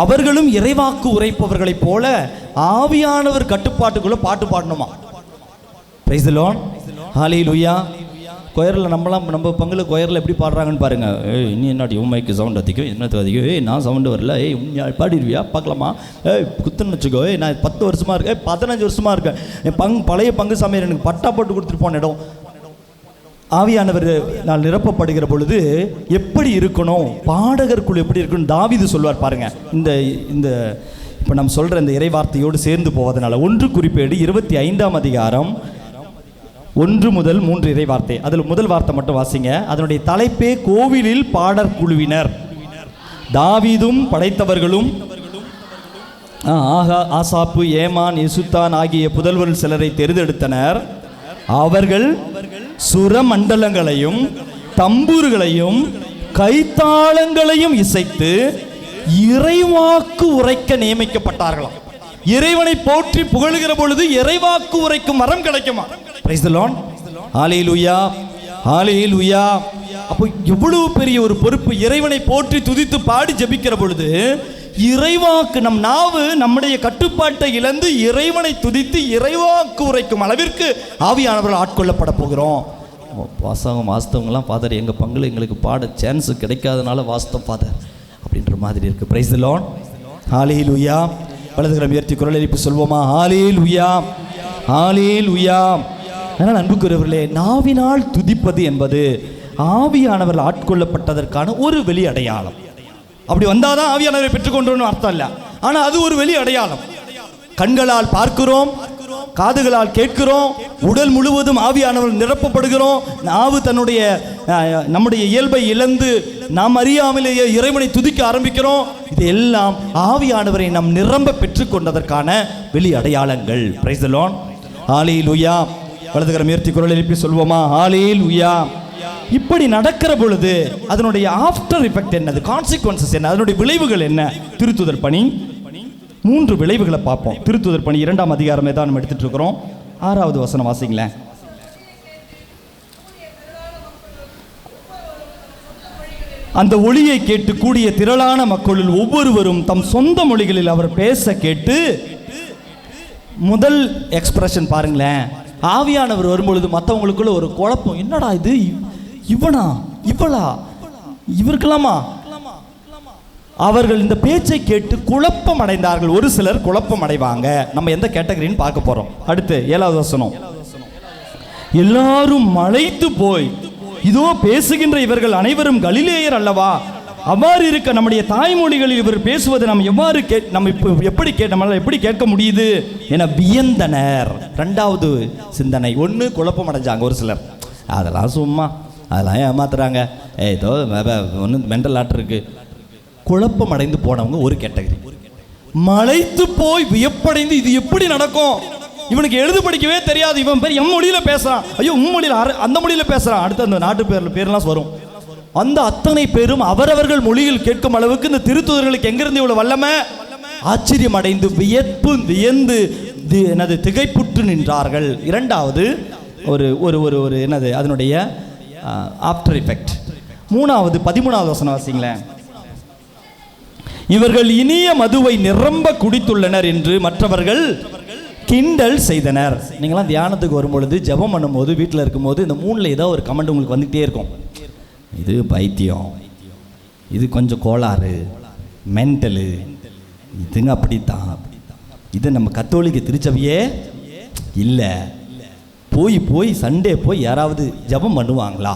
அவர்களும் இறைவாக்கு உரைப்பவர்களைப் போல ஆவியானவர் கட்டுப்பாட்டுக்குள்ள பாட்டு பாடணுமா? Price the Lord. ஹல்லேலூயா. கொயரில் நம்ம பங்குல கொயரில் எப்படி பாடுறாங்கன்னு பாருங்க. நீ என்னடி உண்மைக்கு சவுண்ட் அதிகம், என்னது அதிகம், நான் சவுண்டு வரல, பாடிடுவியா பார்க்கலாமா, குத்துன்னு வச்சுக்கோ, நான் 10 வருஷமா இருக்கேன், 15 வருஷமா இருக்கேன், என் பழைய பங்கு சமையல் எனக்கு பட்டா போட்டு கொடுத்துட்டு போன இடம். ஆவியானவர் நான் நிரப்பப்படுகிற பொழுது எப்படி இருக்கணும், பாடகர்க்குள் எப்படி இருக்கணும் தாவீது சொல்வார் பாருங்க. இந்த இப்போ நம்ம சொல்கிற இந்த இறைவார்த்தையோடு சேர்ந்து போவதனால 1 குறிப்பேடு 25ஆம் அதிகாரம் 1 முதல் 3 இறை வார்த்தை. அதில் முதல் வார்த்தை மட்டும் வாசிங்க. அதனுடைய தலைப்பே கோவிலில் பாடற் குழுவினர். தாவீதும் படைத்தவர்களும் ஆசாப்பு, ஏமான், எசுத்தான் ஆகிய புதல்வர்கள் சிலரை தெரிந்தெடுத்தனர். அவர்கள் சுரமண்டலங்களையும் தம்பூர்களையும் கைத்தாளங்களையும் இசைத்து இறைவாக்கு உரைக்க நியமிக்கப்பட்டார்களாம். இறைவனை போற்றி புகழுகிற பொழுது இறைவாக்கு உரைக்கும் வரம் கிடைக்குமா? Praise the Lord. Hallelujah, hallelujah. அப்போ எவ்வளவு பெரிய ஒரு பொறுப்பு. இறைவனை போற்றி துதித்து பாடி ஜெபிக்கிற பொழுது இறைவாக்கு, நம் நாவு நம்முடைய கட்டுப்பாட்டை இழந்து இறைவனை துதித்து இறைவாக்கு உரைக்கும் அளவிற்கு ஆவியானவர்கள் ஆட்கொள்ளப்பட போகிறோம். வாஸ்தவங்களாம் ஃபாதர் எங்கள் பங்குல எங்களுக்கு பாட சான்ஸ் கிடைக்காதனால வாஸ்தவம் ஃபாதர் அப்படின்ற மாதிரி இருக்கு. Price the Lord. ஹல்லேலூயா. வலதுகரம் உயர்த்தி குரல் எழுப்பி சொல்வோமா ஹல்லேலூயா, ஹல்லேலூயா. அதனால் அன்புக்குரியவர்களே, நாவினால் துதிப்பது என்பது ஆவியானவர்கள் ஆட்கொள்ளப்பட்டதற்கான ஒரு வெளி அடையாளம். அப்படி வந்தாதான் ஆவியானவரை பெற்றுக்கொண்டோன்னு அர்த்தம் இல்லை, ஆனால் அது ஒரு வெளி அடையாளம். கண்களால் பார்க்கிறோம், காதுகளால் கேட்கிறோம், உடல் முழுவதும் ஆவியானவர் நிரப்பப்படுகிறோம். நாவு தன்னுடைய நம்முடைய இயல்பை இழந்து நாம் அறியாமலேயே இறைவனை துதிக்க ஆரம்பிக்கிறோம். இது எல்லாம் ஆவியானவரை நாம் நிரம்ப பெற்றுக்கொண்டதற்கான வெளி அடையாளங்கள். Price the Lord. ஹல்லேலூயா. வலதுகரம் உயர்த்தி குரல் எழுப்பி சொல்வோமா? ஹல்லேலூயா. இப்படி நடக்கிற பொழுது அதனுடைய ஆஃப்டர் எஃபெக்ட் என்னது, கான்சிக்வன்சஸ் என்ன, அதனுடைய விளைவுகள் என்ன? திருத்துதர் பணி 3 விளைவுகளை பார்ப்போம். திருத்துதர் பணி 2ஆம் அதிகாரமே தான் நம்ம எடுத்துட்டு இருக்கிறோம். 6வது வசனம் வாசிங்களேன். அந்த ஒளியை கேட்டு கூடிய திரளான மக்களில் ஒவ்வொருவரும் தம் சொந்த மொழிகளில் அவர் பேச கேட்டு, முதல் எக்ஸ்பிரஷன் பாருங்களேன், ஆவியானவர் வரும்பொழுது மற்றவங்களுக்குள்ள ஒரு குழப்பம். என்னடா இது, இவனா இவளா இவருக்கலாமா? அவர்கள் இந்த பேச்சை கேட்டு குழப்பம் அடைந்தார்கள். ஒரு சிலர் குழப்பம் அடைவாங்க. நம்ம எந்த கேட்டகரின்னு பார்க்க போறோம். அடுத்து 7வது வசனம், எல்லாரும் மலைத்து போய், இதோ பேசுகின்ற இவர்கள் அனைவரும் கலிலேயர் அல்லவா? அவ்வாறு இருக்க நம்முடைய தாய்மொழிகளில் இவர் பேசுவதை நாம் எவ்வாறு நம்மளால் எப்படி கேட்க முடியுது என வியந்தனர். 2வது சிந்தனை. ஒன்று, குழப்பம் அடைஞ்சாங்க ஒரு சிலர். அதெல்லாம் சும்மா, அதெல்லாம் ஏமாத்துறாங்க, ஏதோ ஒன்று மெண்டல் ஆட்டு இருக்கு. குழப்பம் அடைந்து போனவங்க ஒரு கேட்டகரி. மலைத்து போய் வியப்படைந்து, இது எப்படி நடக்கும், இவனுக்கு எழுது படிக்கவே தெரியாது, இவன் பேர் எம் மொழியில பேசுறான், ஐயோ உம் மொழியில அந்த மொழியில பேசுறான், அடுத்து அந்த நாட்டு பேர்லாம் வரும். அந்த அத்தனை பேரும் அவரவர்கள் மொழியில் கேட்கும் அளவுக்கு இந்த திருத்துதர்களுக்கு எங்கிருந்து இவ்வளவு வல்லமை? ஆச்சரியம் அடைந்து வியந்து என்னது திகைப்புற்று நின்றார்கள். 2வது ஒரு ஒரு ஒரு ஒரு என்னது அதனுடைய ஆஃப்டர் எஃபெக்ட். 3வது 13வது வசனம் வாசிங்களேன். இவர்கள் இனிய மதுவை நிரம்ப குடித்துள்ளனர் என்று மற்றவர்கள் கிண்டல் செய்தனர். நீங்களாம் தியானத்துக்கு வரும்பொழுது, ஜெபம் பண்ணும்போது, வீட்டில் இருக்கும்போது இந்த 3ல் ஏதோ ஒரு கமெண்ட் உங்களுக்கு வந்துகிட்டே இருக்கும். இது பைத்தியம், இது கொஞ்சம் கோளாறு, மென்டலு, இதுங்க அப்படித்தான், இது நம்ம கத்தோலிக்க திருச்சபையே இல்லை. போய் சண்டே போய் யாராவது ஜெபம் பண்ணுவாங்களா?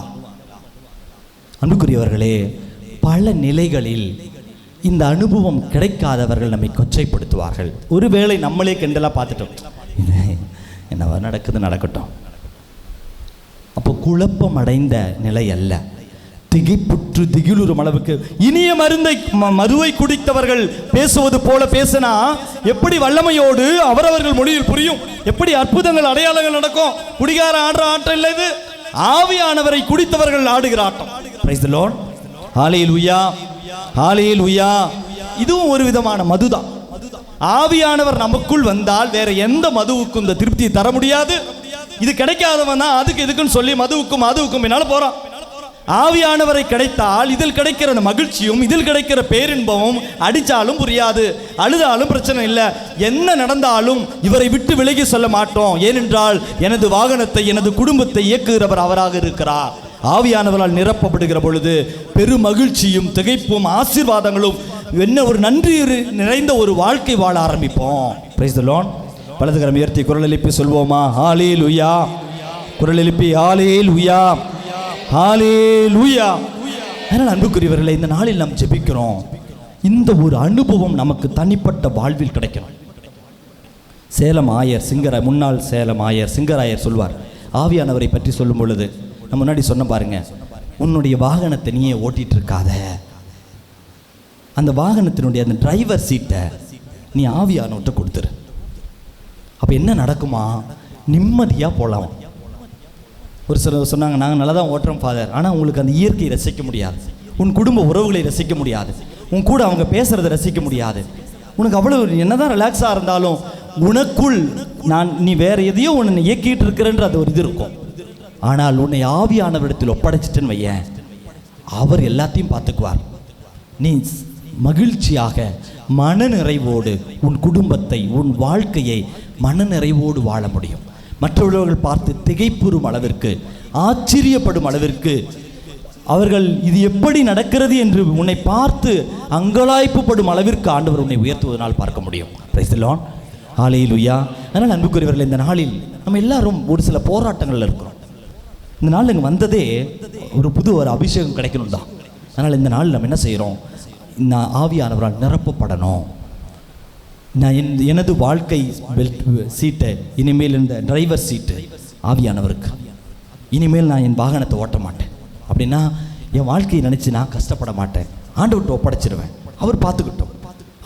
அன்புக்குரியவர்களே, பல நிலைகளில் இந்த அனுபவம் கிடைக்காதவர்கள் நம்மை கொச்சைப்படுத்துவார்கள். ஒருவேளை நம்மளே கிண்டலாக பார்த்துட்டோம், என்னவா நடக்குது நடக்கட்டும். அப்போ குழப்பம் அடைந்த நிலை அல்ல, திகைப்புற்று திகிலுறும் அளவுக்கு. இனிய மதுவை குடித்தவர்கள் பேசுவது போல பேசினா எப்படி வல்லமையோடு அவரவர்கள் மொழியில் புரியும், எப்படி அற்புதங்கள் அடையாளங்கள் நடக்கும். குடிகார ஆடுற ஆட்டம் இல்லை இது, ஆவியானவரை குடித்தவர்கள் ஆடுகிற ஆட்டம். Price the Lord. ஹல்லேலூயா, ஹல்லேலூயா. இதுவும் ஒரு விதமான மதுதான். ஆவியானவர் நமக்குள் வந்தால் வேற எந்த மதுவுக்கும் இந்த திருப்தியை தர முடியாது. இது கிடைக்காதவன் தான் அதுக்கு இதுக்குன்னு சொல்லி மதுவுக்கும் பின்னால போறான். ஆவியானவரை கிடைத்தால் இதில் கிடைக்கிற மகிழ்ச்சியும் இதில் கிடைக்கிற பேரின்பமும் அடிச்சாலும் புரியாது, அழுதாலும் பிரச்சனை இல்லை, என்ன நடந்தாலும் இவரை விட்டு விலகி சொல்ல மாட்டோம். ஏனென்றால் எனது வாகனத்தை, எனது குடும்பத்தை இயக்குகிறவர் அவராக இருக்கிறார். ஆவியானவரால் நிரப்பப்படுகிற பொழுது பெரும் மகிழ்ச்சியும் திகைப்பும் ஆசீர்வாதங்களும் என்ன ஒரு நன்றி நிறைந்த ஒரு வாழ்க்கை வாழ ஆரம்பிப்போம். Price the Lord. வலதுகரம் உயர்த்தி குரல் எழுப்பி சொல்வோமா? ஹல்லேலூயா. குரல் எழுப்பி ஹல்லேலூயா, ஹல்லேலூயா. அதனால் அன்புக்குரியவர்களே, இந்த நாளில் நாம் ஜெபிக்கிறோம், இந்த ஒரு அனுபவம் நமக்கு தனிப்பட்ட வாழ்வில் கிடைக்கணும். சேலம் ஆயர் முன்னாள் சேலம் ஆயர் சிங்கராயர் சொல்வார், ஆவியானவரை பற்றி சொல்லும் பொழுது, நம்ம முன்னாடி சொன்ன பாருங்க, உன்னுடைய வாகனத்தை நீயே ஓட்டிட்டு இருக்காத, அந்த வாகனத்தினுடைய அந்த டிரைவர் சீட்டை நீ ஆவியானவர்கிட்ட கொடுத்துரு. அப்போ என்ன நடக்குமா? நிம்மதியாக போகலாம். ஒரு சிலர் சொன்னாங்க, நாங்கள் நல்லா தான் ஓட்டுறோம் ஃபாதர், ஆனால் உங்களுக்கு அந்த இயற்கையை ரசிக்க முடியாது, உன் குடும்ப உறவுகளை ரசிக்க முடியாது, உன் கூட அவங்க பேசுகிறத ரசிக்க முடியாது. உனக்கு அவ்வளோ என்னதான் ரிலாக்ஸாக இருந்தாலும் உனக்குள் நீ வேற எதையோ உன்னை இயக்கிட்டு இருக்கிறன்ற அது ஒரு இது இருக்கும். ஆனால் உன்னை ஆவியானவரிடத்தில் ஒப்படைச்சிட்டுன்னு வையேன், அவர் எல்லாத்தையும் பார்த்துக்குவார். நீ மகிழ்ச்சியாக மனநிறைவோடு உன் குடும்பத்தை, உன் வாழ்க்கையை மனநிறைவோடு வாழ முடியும். மற்றவர்கள் பார்த்து திகைப்புறும் அளவிற்கு, ஆச்சரியப்படும் அளவிற்கு, அவர்கள் இது எப்படி நடக்கிறது என்று உன்னை பார்த்து அங்கலாய்ப்புப்படும் அளவிற்கு ஆண்டவர் உன்னை உயர்த்துவதனால் பார்க்க முடியும். Praise the Lord. ஹல்லேலூயா. அதனால் அன்புக்குரியவர்கள், இந்த நாளில் நம்ம எல்லாரும் ஒரு சில போராட்டங்களில் இருக்கிறோம். இந்த நாள் இங்கே வந்ததே ஒரு ஒரு அபிஷேகம் கிடைக்கணும் தான். அதனால் இந்த நாள் நம்ம என்ன செய்கிறோம், நான் ஆவியானவரால் நிரப்பப்படணும். நான் எனது வாழ்க்கை பெல்ட் சீட்டை இனிமேல் இந்த டிரைவர் சீட்டு ஆவியானவருக்கு, இனிமேல் நான் என் வாகனத்தை ஓட்ட மாட்டேன். அப்படின்னா என் வாழ்க்கையை நினச்சி நான் கஷ்டப்பட மாட்டேன், ஆண்டவர்கிட்ட ஒப்படைச்சிருவேன். அவர் பார்த்துக்கிட்டோம்,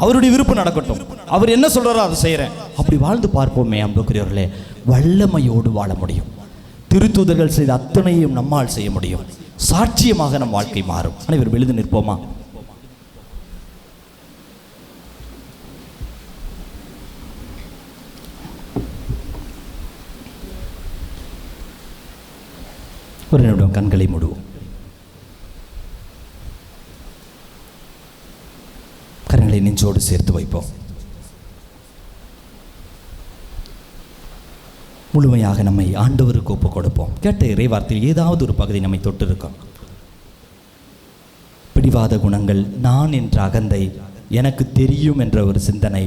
அவருடைய விருப்பம் நடக்கட்டும், அவர் என்ன சொல்கிறாரோ அதை செய்கிறேன். அப்படி வாழ்ந்து பார்ப்போமே அன்புக்குரியவர்களே, வல்லமையோடு வாழ முடியும். திருத்தூதர்கள் செய்த அத்தனையும் நம்மால் செய்ய முடியும். சாட்சியமாக நம் வாழ்க்கை மாறும். அனைவரும் எழுந்து நிற்போமா? ஒரு நிமிடம் கண்களை மூடுவோம். கரங்களை நெஞ்சோடு சேர்த்து வைப்போம். முழுமையாக நம்மை ஆண்டவருக்கு ஒப்பு கொடுப்போம். கேட்ட இறைவார்த்தையில் ஏதாவது ஒரு பகுதி நம்மை தொட்டு இருக்கும். பிடிவாத குணங்கள், நான் என்ற அகந்தை, எனக்கு தெரியும் என்ற ஒரு சிந்தனை,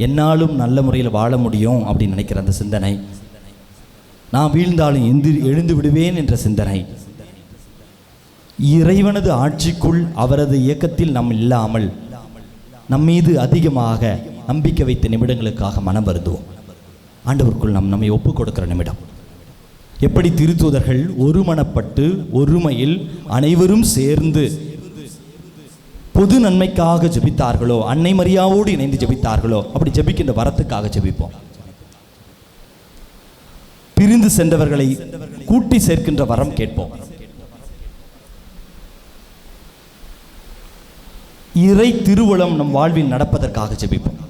என்னாலும் நல்ல முறையில் வாழ முடியும் அப்படின்னு நினைக்கிற அந்த சிந்தனை, நான் வீழ்ந்தாலும் எழுந்து விடுவேன் என்ற சிந்தனை, இறைவனது ஆட்சிக்குள் அவரது இயக்கத்தில் நாம் இல்லாமல் நம்மீது அதிகமாக நம்பிக்கை வைத்த நிமிடங்களுக்காக மனம் வருந்துவோம். ஆண்டவருக்குள் நம்மை ஒப்புக் கொடுக்கிற நிமிடம். எப்படி திருத்தூதர்கள் ஒருமனப்பட்டு ஒருமையில் அனைவரும் சேர்ந்து பொது நன்மைக்காக ஜெபித்தார்களோ, அன்னை மரியாவோடு இணைந்து ஜெபித்தார்களோ, அப்படி ஜெபிக்கின்ற வரத்துக்காக ஜெபிப்போம். பிரிந்து சென்றவர்களை கூட்டி சேர்க்கின்ற வரம் கேட்போம். இறை திருவுளம் நம் வாழ்வில் நடப்பதற்காக ஜெபிப்போம்.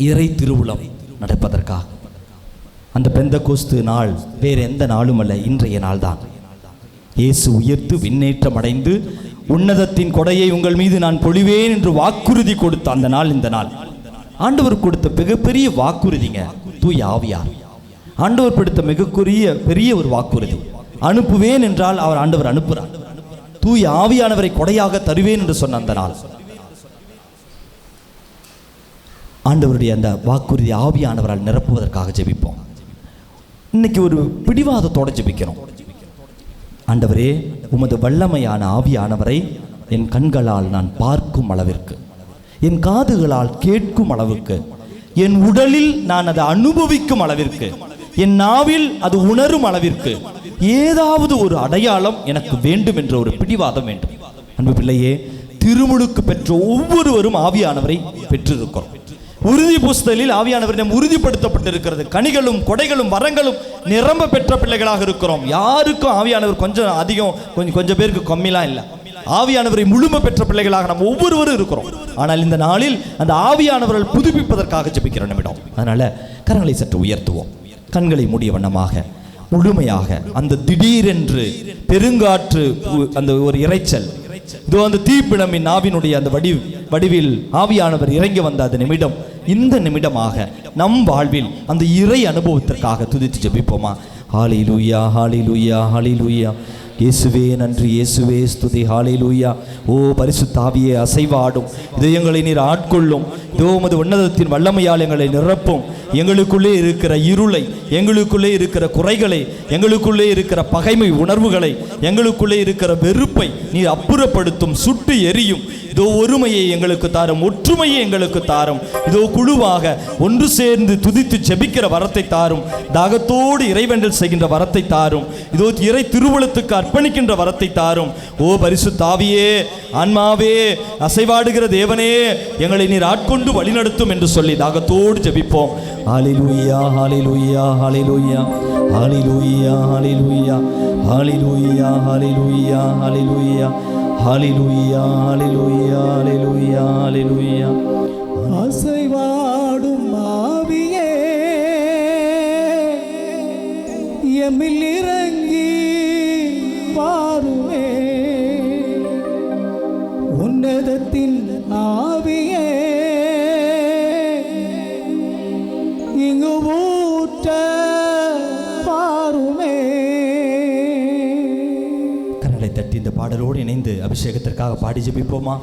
இறை திருவுளம் நடப்பதற்காக. அந்த பெந்தகோஸ்து நாள் வேறு எந்த நாளும் அல்ல, இன்றைய நாள் தான். இயேசு உயர்த்து விண்ணேற்றம் அடைந்து உன்னதத்தின் கொடையை உங்கள் மீது நான் பொழிவேன் என்று வாக்குறுதி கொடுத்த அந்த நாள் இந்த நாள். ஆண்டவர் கொடுத்த மிகப்பெரிய வாக்குறுதிங்க தூய ஆவியார். ஆண்டவர் படுத்த மிகக்குரிய பெரிய ஒரு வாக்குறுதி. அனுப்புவேன் என்றால் அவர் ஆண்டவர் அனுப்புகிறார். தூய ஆவியானவரை கொடையாக தருவேன் என்று சொன்ன அந்த நாள். ஆண்டவருடைய அந்த வாக்குறுதி ஆவியானவரால் நிரப்புவதற்காக ஜெபிப்போம். இன்னைக்கு ஒரு பிடிவாதத்தோடு ஜெபிக்கிறோம். ஆண்டவரே, உமது வல்லமையான ஆவியானவரை என் கண்களால் நான் பார்க்கும் அளவிற்கு, என் காதுகளால் கேட்கும் அளவுக்கு, என் உடலில் நான் அதை அனுபவிக்கும் அளவிற்கு, என் நாவில் அது உணரும் அளவிற்கு ஏதாவது ஒரு அடையாளம் எனக்கு வேண்டும் என்ற ஒரு பிடிவாதம் வேண்டும். அன்பு பிள்ளையே, திருமுழுக்கு பெற்ற ஒவ்வொருவரும் ஆவியானவரை பெற்றிருக்கிறோம். உறுதி புஸ்தலில் ஆவியானவரிடம் உறுதிப்படுத்தப்பட்டிருக்கிறது. கனிகளும் கொடைகளும் வரங்களும் நிரம்ப பெற்ற பிள்ளைகளாக இருக்கிறோம். யாருக்கும் ஆவியானவர் கொஞ்சம் அதிகம், கொஞ்சம் பேருக்கு கம்மிலாம் இல்லை. ஆவியானவரை முழுமை பெற்ற பிள்ளைகளாக நாம் ஒவ்வொருவரும் இருக்கிறோம். ஆனால் இந்த நாளில் அந்த ஆவியானவர்கள் புதுப்பிப்பதற்காக ஜெபிக்கிற நிமிடம். அதனால கரங்களை சற்று உயர்த்துவோம். கண்களை மூடிய வண்ணமாக முழுமையாக அந்த திடீரென்று பெருங்காற்று, அந்த ஒரு இறைச்சல், இதோ அந்த தீப்பிழம்பின் நாவினுடைய அந்த வடிவில் ஆவியானவர் இறங்கி வந்த அந்த நிமிடம், இந்த நிமிடமாக நம் வாழ்வில் அந்த இறை அனுபவத்திற்காக துதித்து ஜெபிப்போமா? ஹல்லேலூயா, ஹல்லேலூயா, ஹல்லேலூயா. இயேசுவே நன்றி, இயேசுவே ஸ்துதி. ஹல்லேலூயா. ஓ பரிசுத்த ஆவியே, அசைவாடும் இதயங்களை நீர் ஆட்கொள்ளும். இதோ உமது உன்னதத்தின் வல்லமையால் எங்களை நிரப்பும். எங்களுக்குள்ளே இருக்கிற இருளை, எங்களுக்குள்ளே இருக்கிற குறைகளை, எங்களுக்குள்ளே இருக்கிற பகைமை உணர்வுகளை, எங்களுக்குள்ளே இருக்கிற வெறுப்பை நீர் அப்புறப்படுத்தும், சுட்டு எரியும். இதோ ஒருமையை எங்களுக்கு தாரும், ஒற்றுமையை எங்களுக்கு தாரும். இதோ குழுவாக ஒன்று சேர்ந்து துதித்து ஜெபிக்கிற வரத்தை தாரும். தாகத்தோடு இறைவேண்டல் செய்கின்ற வரத்தை தாரும். இதோ இறை திருவுளத்துக்கு அர்ப்பணிக்கின்ற வரத்தை தாரும். ஓ பரிசுத்த ஆவியே, ஆன்மாவே, அசைவாடுகிற தேவனே, எங்களை நீர் ஆட்கொண்டு வழிநடத்தும் என்று சொல்லி தாகத்தோடு ஜெபிப்போம். ஹல்லேலூயா, hallelujah, hallelujah, hallelujah, hallelujah, hallelujah, hallelujah, hallelujah, hallelujah, hallelujah, hallelujah, ஹல்லேலூயா. அசைவாடும் ஆவியே, எம்மில் இறங்கி வாருமே. உன்னதத்தின் ஆவியே, இங்கு ஊற்ற வாருமே. கரங்களை தட்டி இந்த பாடலோடு இணைந்து அபிஷேகத்திற்காக பாடி ஜெபிப்போமா?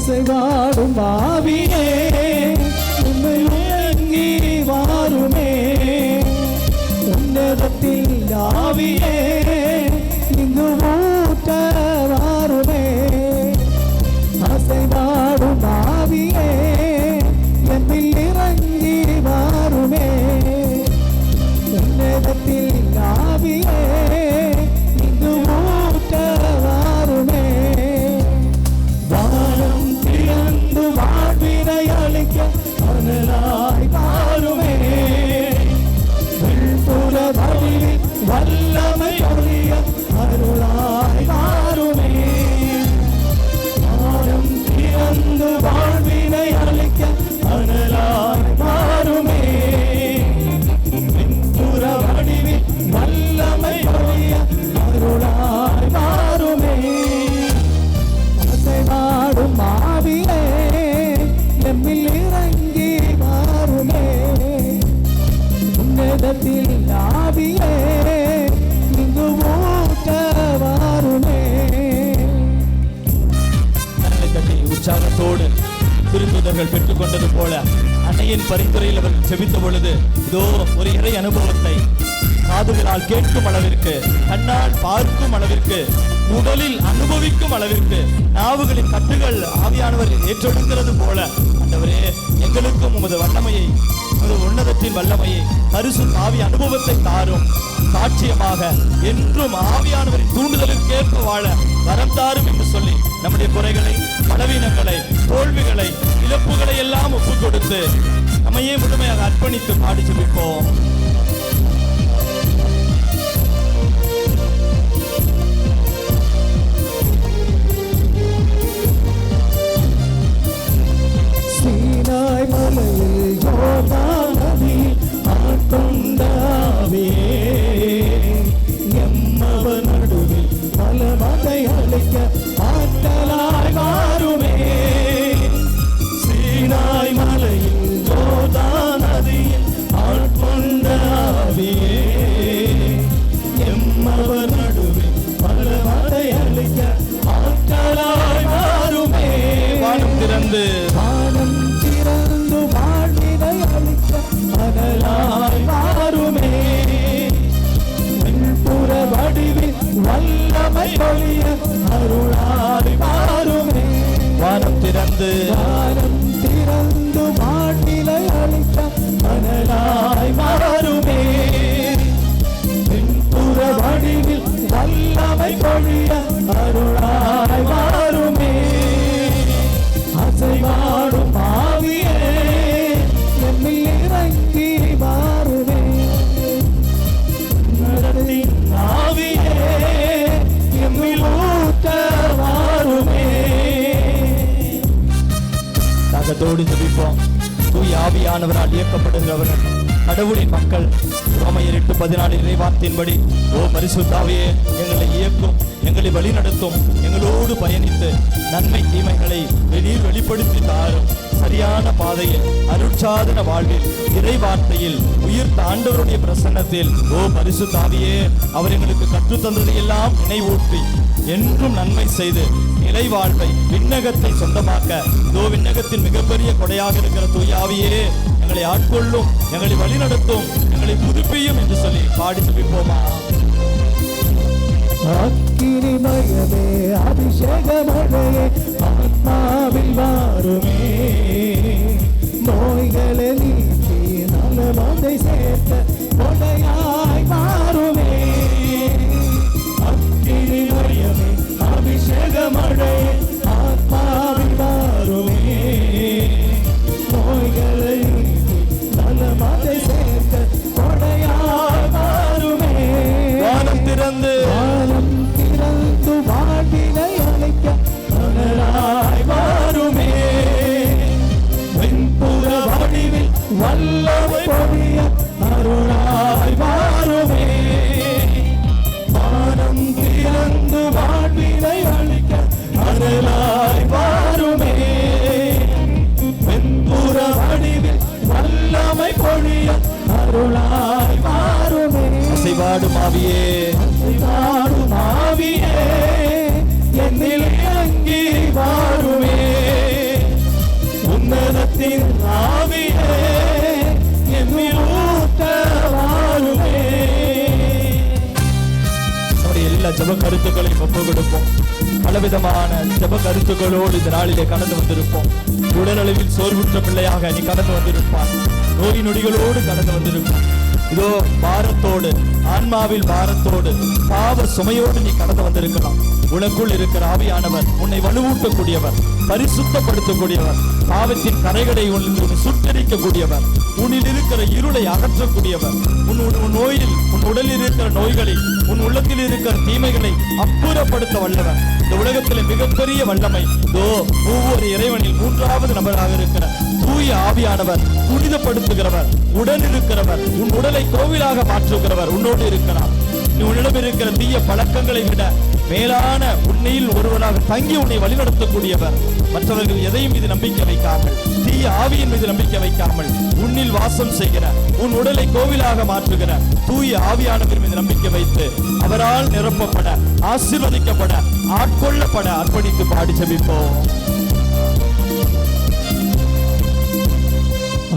அசைவாடும் ஆவியே உம்மை இறங்கி வாருமே. உன்னதத்தில் ஆவியே இங்கு ஊற்ற வாருமே. அசைவாடும் ஆவியே என்னில் இறங்கி வாருமே. உன்னதத்தில் ஆவியே இங்கு ஊற்ற வாருமே. வானம் திறந்து வாழ்வினை அளிக்க அனலாய் வாருமே. வெண்புற வழியில் வல்லமை ஒழிய அருளாய் வாருமே. வானம் திறந்து வாழ்வினை அளிக்க அனலாய் வாருமே. வெண்புற வடிவில் வல்லமை ஒழிய அருளாய் வாருமே. அசைவாடும் ஆவியே எம்மில் இறங்கி வாருமே. உன்னதத்தில் ஆவியே இங்கு ஊற்ற வாருமே. உற்சாகத்தோடு திருத்துதர்கள் பெற்றுக்கொண்டது போல அன்னையின் பரிந்துரையில் அவர்கள் செபித்த பொழுது இதோ ஒரு இறை அனுபவத்தை காதுகளால் கேட்கும் அளவிற்கு, கண்ணால் பார்க்கும் அளவிற்கு, உடலில் அனுபவிக்கும் அளவிற்கு நாவுகளின் கட்டுகள் ஆவியானவர் ஏற்றெடுக்கிறது போல ஆண்டவரே எங்களுக்கும் உமது வல்லமையை, உமது உன்னதத்தின் வல்லமையை, பரிசுத்த ஆவி அனுபவத்தை தாரும். சாட்சியமாக என்றும் ஆவியானவரின் தூண்டுதலுக்கு ஏற்ப வாழ வரம் தாரும் என்று சொல்லி நம்முடைய குறைகளை, பலவீனங்களை, தோல்விகளை, இழப்புகளை எல்லாம் ஒப்புக் கொடுத்து நம்மையே முழுமையாக அர்ப்பணித்து பாடி ஜெபிப்போம். சீனாய் மலையில் யோர்தான் நதியில் ஆட்கொண்ட ஆவியே எம்மவர் நடுவில் பலமதை அளிக்க ஆற்றலாய் வாருமே. சீனாய் மலையில் யோர்தான் நதியில் ஆட்கொண்ட ஆவியே எம்மவர் நடுவில் பலமதை அளிக்க ஆற்றலாய் வாருமே. வானம் திறந்து வாழ்வினை அளிக்க அனலாய் வாருமே. வெண்புற வடிவில் வல்லமை ஒழிய அருளாய் வாருமே. வானம் திறந்து வாழ்வினை அளிக்க அனலாய் வாருமே. வெண்புற வடிவில் வல்லமை ஒழிய அருளாய் வாருமே. அசைவாடும் ஆவியே எம்மில் இறங்கி வாருமே. ஆவியே எம்மில் ஊற்ற வாருமே. தாகத்தோடு ஜெபிப்போம். தூய ஆவியானவரால் இயக்கப்படுகிறவர்கள் கடவுளின் மக்கள். ரோமையர் 8:14 இறைவார்த்தையின்படி ஓ பரிசுத்த ஆவியே எங்களை இயக்கும், எங்களை வழிநடத்தும், எங்களோடு பயணித்து நன்மை தீமைகளை வெளிப்படுத்தி தாரும். சரியான பாதையில், அருட்சாதன வாழ்வில், இறை வார்த்தையில், உயிர் ஆண்டவருடைய பிரசன்னத்தில் ஓ பரிசுத்த ஆவியே அவர் எங்களுக்கு கற்றுத்தந்ததை எல்லாம் நினைவூட்டி என்றும் நன்மை செய்து நிலை வாழ்வை, விண்ணகத்தை சொந்தமாக்க இதோ விண்ணகத்தின் மிகப்பெரிய கொடையாக இருக்கிற தூய ஆவியே எங்களை ஆட்கொள்ளும், எங்களை வழிநடத்தும், எங்களை புதுப்பியும் என்று சொல்லி பாடி ஜெபிப்போமா. அக்கினிமயமே அபிஷேகமழையே ஆத்மாவில் வாருமே. நோய்களை நீக்கி நலமதை சேர்த்த கொடையாய் வாருமே. அக்கினிமயமே அபிஷேகமழையே ஆத்மாவில் வாருமே. நோய்களை நீக்கி நலமதை சேர்த்த கொடையாய் வாருமே. வானம் திறந்து வாழ்வினை அளிக்க அனலாய் வாருமே. வெண்புற வடிவில் வல்லமை பொழிய அருளாய் வாருமே. வானம் திறந்து வாழ்வினை அளிக்க அனலாய் வாருமே. வெண்புற வடிவில் வல்லமை பொழிய அருளாய் வாருமே. அசைவாடும் ஆவியே, அசைவாடும் ஆவியே என்னில் இறங்கி வாருமே. ஜெப கருத்துக்களை ஒப்பு கொடுப்போம். பலவிதமான ஜெப கருத்துக்களோடு இந்த நாளிலே கடந்து வந்திருப்போம். உடலளவில் சோர்வுற்ற பிள்ளையாக நீ கடந்து வந்திருப்பார். நோய் நொடிகளோடு கடந்து வந்திருப்பார். இதோ பாரத்தோடு, ஆன்மாவில் பாரத்தோடு, பாவ சுமையோடு நீ கடந்து வந்திருக்கலாம். உனக்குள் இருக்கிற ஆவியானவர் உன்னை வலுவூட்டக்கூடியவர், பரிசுத்தப்படுத்தக்கூடியவர், பாவத்தின் கரைகளை உன்னை சுட்டரிக்கக்கூடியவர், உன்னில் இருக்கிற இருளை அகற்றக்கூடியவர், உன் நோயில், உன் உடலில் இருக்கிற நோய்களை, உன் உள்ளத்தில் இருக்கிற தீமைகளை அப்புறப்படுத்த வல்லவர். இந்த உலகத்தில் மிகப்பெரிய வல்லமை ஒவ்வொரு இறைவனில் மூன்றாவது நபராக இருக்கிற தூய ஆவியானவர், புனிதப்படுத்துகிறவர், உடன் இருக்கிறவர், உன் உடலை கோவிலாக மாற்றுகிறவர் உன்னோடு இருக்கிறார். உன்னிடம் இருக்கிற தீய பழக்கங்களை விட மேலான உன்னையில் ஒருவராக தங்கி உன்னை வழிநடத்தக்கூடியவர். மற்றவர்கள் எதையும் மீது நம்பிக்கை வைக்காமல், தீய ஆவியின் மீது நம்பிக்கை வைக்காமல், உன்னில் வாசம் செய்கிற, உன் உடலை கோவிலாக மாற்றுகிற தூய ஆவியானவர் மீது நம்பிக்கை வைத்து அவரால் நிரப்பப்பட, ஆசீர்வதிக்கப்பட, ஆட்கொள்ளப்பட அர்ப்பணித்து பாடி ஜெபிப்போம்.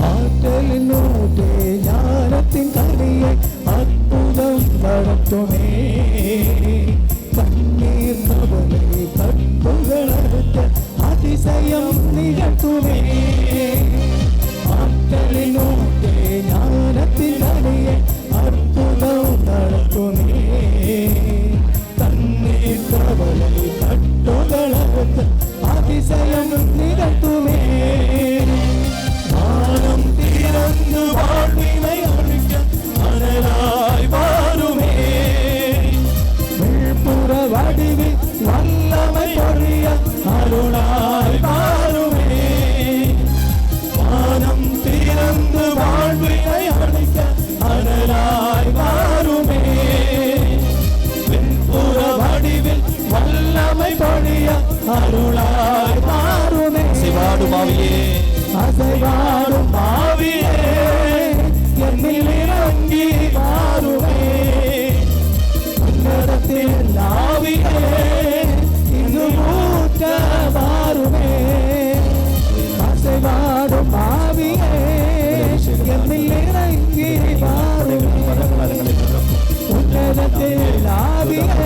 ஆற்றலினோடே ஞானத்தின் கனியை அற்புதம் நடத்துமே, கண்ணீர் கவலை கட்டுகள் அறுத்த அதிசயம் நிகழ்த்துமே. ஆற்றலினோடே ஞானத்தின் கனியை அற்புதம் நடத்துமே, கண்ணீர் கவலை கட்டுகள் அறுத்த அதிசயம் நிகழ்த்துமே. வானம் திறந்து வாழ்வினை அழிக்க அனலாய் வாருமே, விழ்புற வடிவில் வல்லமை பொழிய அருளாய் வாருமே. வானம் திறந்து வாழ்வினை அழிக்க அனலாய் வாருமே, விழ்புற வடிவில் வல்லமை பொழிய அருளாய் வாருமே. சிவாடும் ஆவியே, அசைவாடும் ஆவியே, என்னில் இறங்கி வாருமே. உன்னதத்தில் ஆவியே, இங்கு ஊற்ற வாருமே. அசைவாடும் ஆவியே, என்னில் இறங்கி வாருமே. உன்னதத்தில் ஆவியே,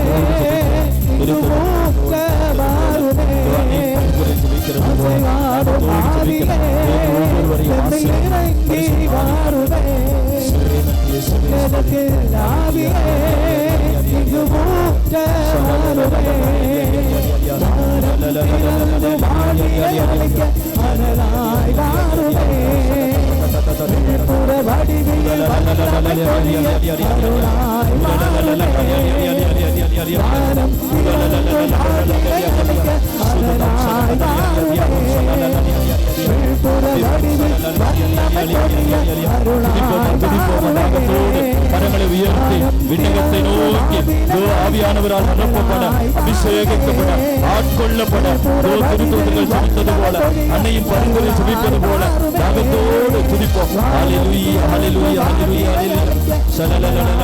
இங்கு ஊற்ற வாருமே. அசைவாடும் ஆவியே, இறங்கி வாருமே. உன்னதத்தில் ஆவியே, இங்கு ஊற்ற வாருமே. திறந்து வாழியை அழைக்க அனலாய் வாருமே, புற வடிவில் வல்லமை பொழிய அருளாய் வாருமே. வானம் திறந்து வாழியை அழைக்க அனலாய் வாருமே, புற வடிவில் வல்லமை பொழிய அருளாய் வாருமே. கரங்களை உயர்த்தி விண்ணகத்தை நோக்கி ஆவியானவரால் நிரப்பப்பட, அபிஷேகிக்கப்பட, ஆட்கொள்ளப்பட, திருத்தூதர்கள் ஜெபித்தது போல, அன்னையின் பரிந்துரை ஜெபிப்பது போல தாகத்தோடு துதிப்போம். ஹல்லேலூயா, ஹல்லேலூயா, ஹல்லேலூயா, ஹல்லேலூயா.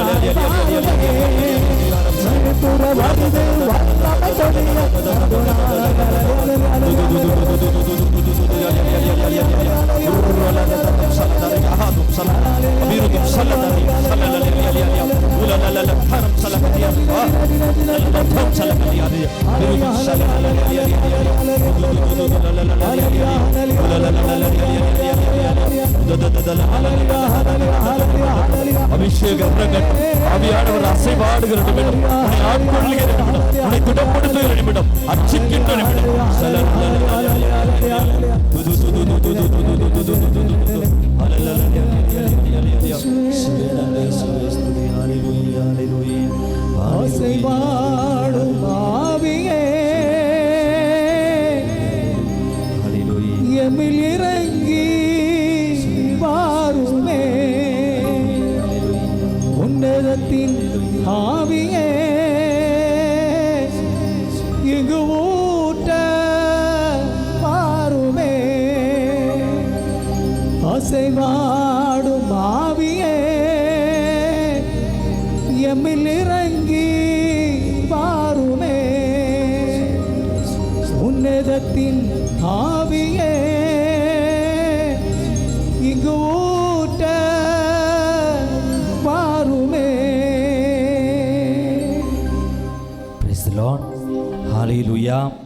அபிஷேகம் ஆவியானவர் அசைவாடுகிற நிமிடம், உன்னை ஆட்கொள்ளுகிற நிமிடம், உன்னை குணப்படுத்துகிற நிமிடம், அர்ச்சிக்கின்ற நிமிடம். அசைவாடும் ஆவியே, எம்மில் இறங்கி வாருமே. உன்னதத்தின் ஆவியே, இங்கு ஊட்ட வாருமே. அசைவாடும் ஆவியே, எம்மில் இறங்கி வாருமே. உன்னதத்தின் ஆவியே, இங்கு ஊட்ட வாருமே. ஹalleluya.